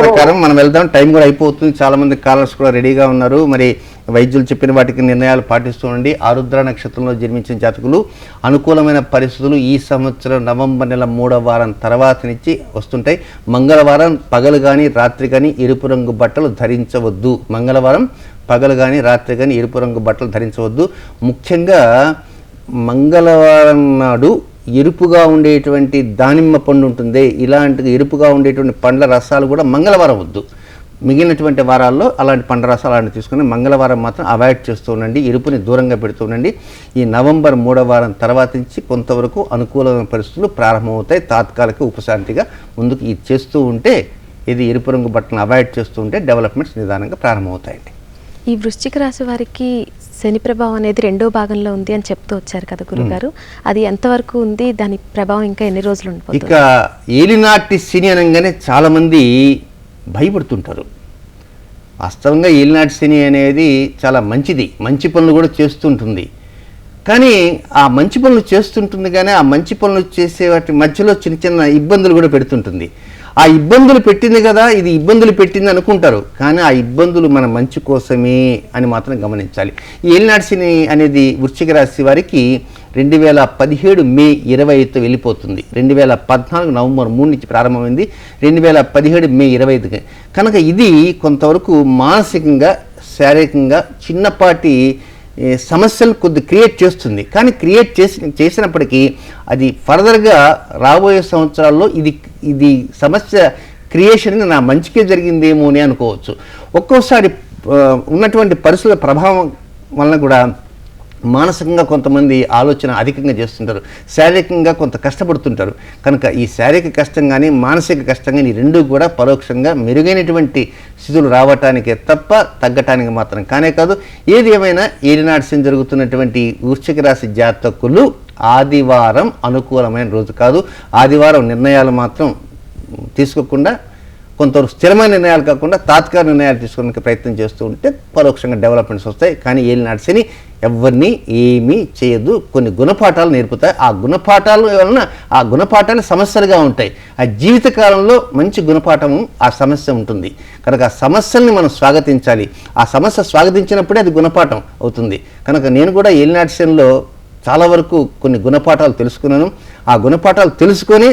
ప్రకారం మనం వెళ్దాం. టైం కూడా అయిపోతుంది. చాలా మంది కాలర్స్ కూడా రెడీగా ఉన్నారు. మరి వైద్యులు చెప్పిన వాటికి నిర్ణయాలు పాటిస్తూ ఉండి. ఆరుద్ర నక్షత్రంలో జన్మించిన జాతకులు అనుకూలమైన పరిస్థితులు ఈ సంవత్సరం నవంబర్ నెల 3వ వారం తర్వాత నుంచి వస్తుంటాయి. మంగళవారం పగలు కానీ రాత్రి కానీ ఎరుపు రంగు బట్టలు ధరించవద్దు. మంగళవారం పగలు కానీ రాత్రి కానీ ఎరుపు రంగు బట్టలు ధరించవద్దు. ముఖ్యంగా మంగళవారం నాడు ఎరుపుగా ఉండేటువంటి దానిమ్మ పండు ఉంటుంది. ఇలాంటి ఎరుపుగా ఉండేటువంటి పండ్ల రసాలు కూడా మంగళవారం వద్దు. మిగిలినటువంటి వారాల్లో అలాంటి పండరాసాలు అలాంటివి తీసుకుని మంగళవారం మాత్రం అవాయిడ్ చేస్తూ ఉండండి, ఎరుపుని దూరంగా పెడుతూ ఉండండి. ఈ నవంబర్ 3వ వారం తర్వాత నుంచి కొంతవరకు అనుకూలమైన పరిస్థితులు ప్రారంభమవుతాయి. తాత్కాలిక ఉపశాంతిగా ముందుకు ఇది చేస్తూ ఉంటే, ఇది ఎరుపు రంగు బట్టలను అవాయిడ్ చేస్తూ ఉంటే డెవలప్మెంట్స్ నిదానంగా ప్రారంభమవుతాయండి. ఈ వృశ్చిక రాశి వారికి శని ప్రభావం అనేది 2వ భాగంలో ఉంది అని చెప్తూ వచ్చారు కదా గురుగారు, అది ఎంతవరకు ఉంది, దాని ప్రభావం ఇంకా ఎన్ని రోజులు ఉంటుంది? ఇక ఏలినాటి శని అనగానే చాలామంది భయపడుతుంటారు. వాస్తవంగా ఏలినాటి శని అనేది చాలా మంచిది, మంచి పనులు కూడా చేస్తుంటుంది. కానీ ఆ మంచి పనులు చేస్తుంటుంది, కానీ ఆ మంచి పనులు చేసే వాటి మధ్యలో చిన్న చిన్న ఇబ్బందులు కూడా పెడుతుంటుంది. ఆ ఇబ్బందులు పెట్టింది కదా, ఇది ఇబ్బందులు పెట్టింది అనుకుంటారు, కానీ ఆ ఇబ్బందులు మన మంచి కోసమే అని మాత్రం గమనించాలి. ఈ ఏలినాటి శని అనేది వృశ్చిక రాశి వారికి 2017 మే 25తో వెళ్ళిపోతుంది. 2014 నవంబర్ 3 నుంచి ప్రారంభమైంది, 2017 మే 25. కనుక ఇది కొంతవరకు మానసికంగా శారీరకంగా చిన్నపాటి సమస్యలు కొద్ది క్రియేట్ చేస్తుంది. కానీ క్రియేట్ చేసినప్పటికీ అది ఫర్దర్గా రాబోయే సంవత్సరాల్లో ఇది సమస్య క్రియేషన్ నా మంచికే జరిగిందేమో అని అనుకోవచ్చు. ఒక్కోసారి ఉన్నటువంటి పరిస్థితుల ప్రభావం వలన కూడా మానసికంగా కొంతమంది ఆలోచన అధికంగా చేస్తుంటారు, శారీరకంగా కొంత కష్టపడుతుంటారు. కనుక ఈ శారీరక కష్టం కానీ మానసిక కష్టం కానీ ఈ రెండూ కూడా పరోక్షంగా మెరుగైనటువంటి స్థితులు రావటానికే తప్ప తగ్గటానికి మాత్రం కానే కాదు. ఏది ఏమైనా ఏలినాటి శని జరుగుతున్నటువంటి వృశ్చిక రాశి జాతకులు ఆదివారం అనుకూలమైన రోజు కాదు. ఆదివారం నిర్ణయాలు మాత్రం తీసుకోకుండా, కొంతవరకు స్థిరమైన నిర్ణయాలు కాకుండా తాత్కాలిక నిర్ణయాలు తీసుకోవడానికి ప్రయత్నం చేస్తూ ఉంటే పరోక్షంగా డెవలప్మెంట్స్ వస్తాయి. కానీ ఏలినాటి శని ఎవరిని ఏమీ చేయదు, కొన్ని గుణపాఠాలు నేర్పుతాయి. ఆ గుణపాఠాల వలన ఆ గుణపాఠాలు సమస్యలుగా ఉంటాయి. ఆ జీవితకాలంలో మంచి గుణపాఠము ఆ సమస్య ఉంటుంది. కనుక ఆ సమస్యల్ని మనం స్వాగతించాలి. ఆ సమస్య స్వాగతించినప్పుడే అది గుణపాఠం అవుతుంది. కనుక నేను కూడా ఏలినాటి శనిలో చాలా వరకు కొన్ని గుణపాఠాలు తెలుసుకున్నాను. ఆ గుణపాఠాలు తెలుసుకొని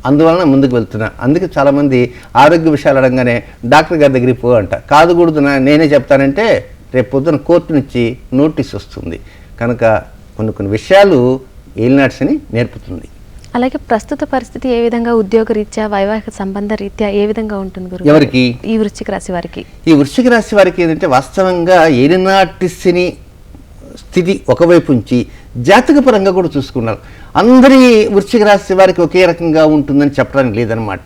అందువలన ముందుకు వెళ్తున్నా. అందుకే చాలామంది ఆరోగ్య విషయాలు అడగానే డాక్టర్ గారి దగ్గరికి పో అంట. కాదు కూడదు, నేనే చెప్తానంటే రేపు పొద్దున కోర్టు నుంచి నోటీస్ వస్తుంది. కనుక కొన్ని విషయాలు ఏలినాటి శని నేర్పుతుంది. అలాగే ప్రస్తుత పరిస్థితి ఏ విధంగా, ఉద్యోగ రీత్యా వైవాహిక సంబంధ రీత్యా ఏ విధంగా ఉంటుంది గురు? ఎవరికి? ఈ వృశ్చిక రాశి వారికి. ఈ వృశ్చిక రాశి వారికి ఏంటంటే వాస్తవంగా ఏలినాటి శని స్థితి ఒకవైపు నుంచి జాతకపరంగా కూడా చూసుకున్నారు. అందరి వృశ్చిక రాశి వారికి ఒకే రకంగా ఉంటుందని చెప్పడానికి లేదనమాట.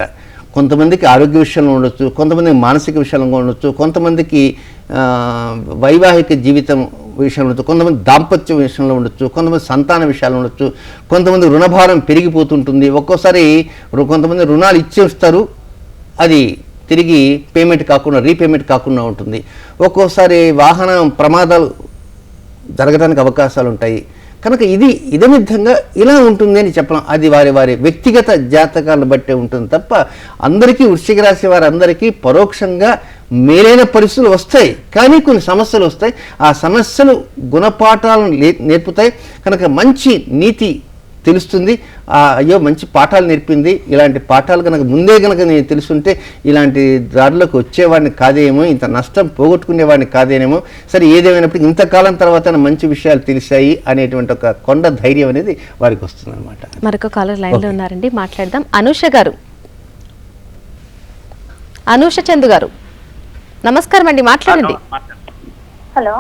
కొంతమందికి ఆరోగ్య విషయంలో ఉండొచ్చు, కొంతమందికి మానసిక విషయంలో ఉండొచ్చు, కొంతమందికి వైవాహిక జీవితం విషయంలో ఉండొచ్చు, కొంతమంది దాంపత్య విషయంలో ఉండొచ్చు, కొంతమంది సంతాన విషయాలు ఉండొచ్చు, కొంతమంది రుణభారం పెరిగిపోతుంటుంది. ఒక్కోసారి కొంతమంది రుణాలు ఇచ్చేస్తారు, అది తిరిగి పేమెంట్ కాకుండా రీపేమెంట్ కాకుండా ఉంటుంది. ఒక్కోసారి వాహనం ప్రమాదాలు జరగడానికి అవకాశాలు ఉంటాయి. కనుక ఇదే విధంగా ఇలా ఉంటుంది అని చెప్పడం అది వారి వ్యక్తిగత జాతకాలను బట్టే ఉంటుంది తప్ప అందరికీ వృశ్చిక రాశి వారందరికీ పరోక్షంగా మేలైన పరిస్థితులు వస్తాయి. కానీ కొన్ని సమస్యలు వస్తాయి. ఆ సమస్యలు గుణపాఠాలను నేర్పుతాయి. కనుక మంచి నీతి తెలుస్తుంది. అయ్యో మంచి పాఠాలు నేర్పింది, ఇలాంటి పాఠాలు కనుక ముందే కనుక నేను తెలుసుంటే ఇలాంటి దారిలోకి వచ్చేవాడిని కాదేమో, ఇంత నష్టం పోగొట్టుకునేవాడిని కాదేమో, సరే ఏదేమైనప్పుడు ఇంతకాలం తర్వాత మంచి విషయాలు తెలిసాయి అనేటువంటి ఒక కొండ ధైర్యం అనేది వారికి వస్తుంది అనమాట. మరొక కాలర్ లైన్లో ఉన్నారండి, మాట్లాడదాం. అనూష గారు, అనూష చందు గారు నమస్కారం అండి, మాట్లాడండి. హలో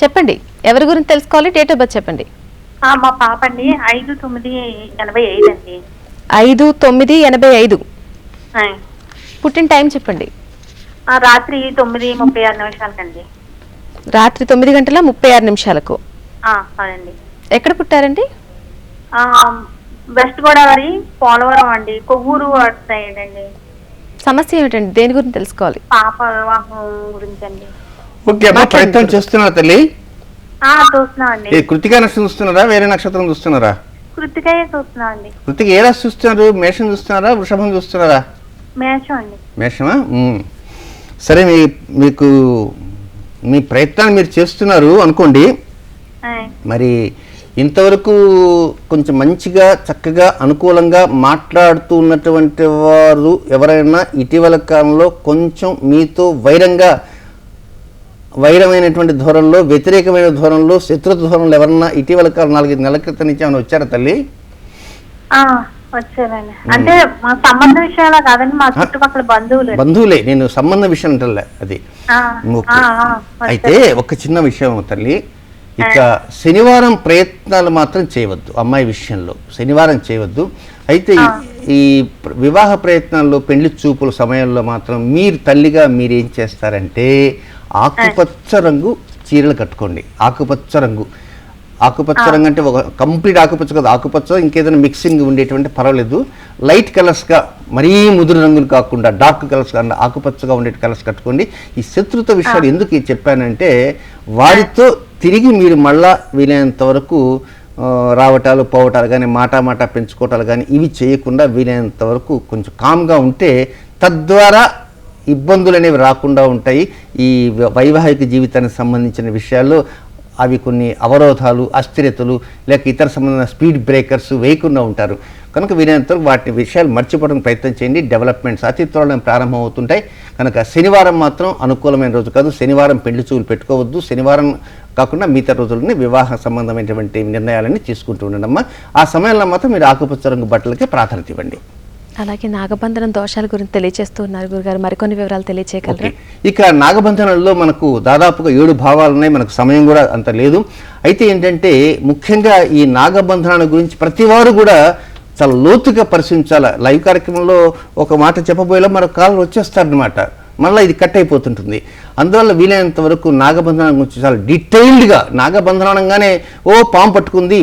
చెప్పండి, ఎవరి గురించి తెలుసుకోవాలి? డేట్ ఆఫ్ బర్త్ చెప్పండి. మా పాప అండి 5/9/85 అండి. 5/9/85. పుట్టిన టైం చెప్పండి. రాత్రి 9:36 అండి. రాత్రి 9:36. అవునండి. ఎక్కడ పుట్టారండి? వెస్ట్ గోదావరి, పోలవరం అండి, కొవ్వూరు సైడ్ అండి. సమస్య ఏమిటండి, దేని గురించి తెలుసుకోవాలి? పాప వివాహం గురించి అండి. ఓకే అమ్మా, ప్రయత్నం చేస్తున్నారా తల్లి? చూస్తున్నామండి. కృతికా నక్షత్రం చూస్తున్నారా, వేరే నక్షత్రం చూస్తున్నారా? కృతికాయ చూస్తున్నామండి. కృతిక ఏ రాశి చూస్తున్నారు? మేషం చూస్తున్నారా, వృషభం చూస్తున్నారా? మేషం అండి. మేషమా? సరే, మీకు మీ ప్రయత్నాన్ని మీరు చేస్తున్నారు అనుకోండి. మరి ఇంతవరకు కొంచెం మంచిగా చక్కగా అనుకూలంగా మాట్లాడుతూ ఉన్నటువంటి వారు ఎవరైనా ఇటీవల కాలంలో కొంచెం మీతో వైరమైనటువంటి ధోరణిలో, వ్యతిరేకమైన ధోరణిలో, శత్రుత్వ ధోరణిలో ఎవరన్నా ఇటీవల కాలం 4 నెలల క్రితం నుంచి ఏమైనా వచ్చారా తల్లి? వచ్చానండి. అంటే మా సంబంధ విషయాల కాదండి, మా చుట్టుపక్కల బంధువులే. నేను సంబంధ విషయం అంటలే అది. ఓకే. అయితే ఒక చిన్న విషయం తల్లి, ఇక శనివారం ప్రయత్నాలు మాత్రం చేయవద్దు. అమ్మాయి విషయంలో శనివారం చేయవద్దు. అయితే ఈ వివాహ ప్రయత్నాల్లో పెళ్లి చూపుల సమయంలో మాత్రం మీరు తల్లిగా మీరు ఏం చేస్తారంటే ఆకుపచ్చ రంగు చీరలు కట్టుకోండి. ఆకుపచ్చ రంగు అంటే ఒక కంప్లీట్ ఆకుపచ్చ కాదు, ఆకుపచ్చ ఇంకేదైనా మిక్సింగ్ ఉండేటువంటి పర్వాలేదు. లైట్ కలర్స్గా, మరీ ముదురు రంగులు కాకుండా డార్క్ కలర్స్ కాకుండా ఆకుపచ్చగా ఉండే కలర్స్ కట్టుకోండి. ఈ శత్రుత్వ విషయాలు ఎందుకు చెప్పానంటే వారితో తిరిగి మీరు మళ్ళా వీలైనంత వరకు రావటాలు పోవటాలు కానీ మాట పెంచుకోవటాలు కానీ ఇవి చేయకుండా వీలైనంత వరకు కొంచెం కామ్గా ఉంటే తద్వారా ఇబ్బందులు అనేవి రాకుండా ఉంటాయి. ఈ వైవాహిక జీవితానికి సంబంధించిన విషయాల్లో అవి కొన్ని అవరోధాలు, అస్థిరతలు లేక ఇతర సంబంధమైన స్పీడ్ బ్రేకర్స్ వేయకుండా ఉంటారు. కనుక వీలైనంత వాటి విషయాలు మర్చిపోవడానికి ప్రయత్నం చేయండి. డెవలప్మెంట్స్ అతి త్వరలో ప్రారంభం అవుతుంటాయి. కనుక శనివారం మాత్రం అనుకూలమైన రోజు కాదు. శనివారం పెళ్లి చూపులు పెట్టుకోవద్దు. శనివారం కాకుండా మిగతా రోజులని వివాహ సంబంధమైనటువంటి నిర్ణయాలన్నీ తీసుకుంటూ ఉండడమ్మా. ఆ సమయంలో మాత్రం మీరు ఆకుపచ్చ రంగు బట్టలకే ప్రాధాన్యత ఇవ్వండి. అలాగే నాగబంధనం దోషాల గురించి తెలియజేస్తూ ఉన్నారు గురుగారు, మరికొన్ని వివరాలు తెలియజేయగలరా? ఇక నాగబంధనంలో మనకు దాదాపుగా 7 భావాలు ఉన్నాయి. మనకు సమయం కూడా అంత లేదు. అయితే ఏంటంటే ముఖ్యంగా ఈ నాగబంధనాల గురించి ప్రతి వారు కూడా చాలా లోతుగా పరిశీలించాలి. లైవ్ కార్యక్రమంలో ఒక మాట చెప్పబోయేలా మరొక కాలం వచ్చేస్తారనమాట, మళ్ళీ ఇది కట్ అయిపోతుంటుంది. అందువల్ల వీలైనంత వరకు నాగబంధనం గురించి చాలా డీటెయిల్డ్గా, నాగబంధనంగానే పాము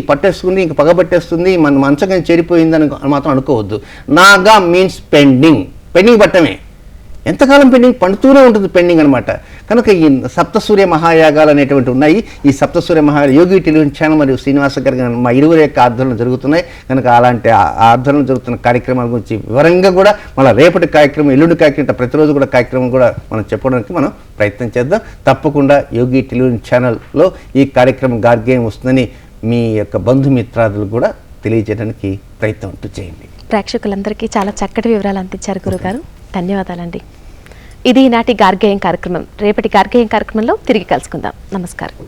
పట్టేసుకుంది ఇంక పగబట్టేస్తుంది మన మంచంగా చేరిపోయింది అని మాత్రం అనుకోవద్దు. నాగా మీన్స్ పెండింగ్ పట్టమే. ఎంతకాలం పెండింగ్ పండుతూనే ఉంటుంది పెండింగ్ అనమాట. కనుక ఈ సప్తసూర్య మహాయాగాలు అనేటువంటి ఉన్నాయి. ఈ సప్తసూర్య యోగి టెలివిజన్ ఛానల్ మరియు శ్రీనివాస గారి మా ఇరువురి యొక్క ఆధ్వర్యంలో జరుగుతున్నాయి. కనుక అలాంటి ఆధ్వర్యంలో జరుగుతున్న కార్యక్రమాల గురించి వివరంగా కూడా మళ్ళీ రేపటి కార్యక్రమం, ఎల్లుండి కార్యక్రమం, ప్రతిరోజు కూడా కార్యక్రమం కూడా మనం చెప్పడానికి మనం ప్రయత్నం చేద్దాం. తప్పకుండా యోగి టెలివిజన్ ఛానల్లో ఈ కార్యక్రమం గార్గేయం వస్తుందని మీ యొక్క బంధుమిత్రాదులు కూడా తెలియజేయడానికి ప్రయత్నం చేయండి. ప్రేక్షకులందరికీ చాలా చక్కటి వివరాలు అందించారు గురుగారు, ధన్యవాదాలండి. ఇది ఈనాటి గార్గేయం కార్యక్రమం. రేపటి గార్గేయం కార్యక్రమంలో తిరిగి కలుసుకుందాం. నమస్కారం.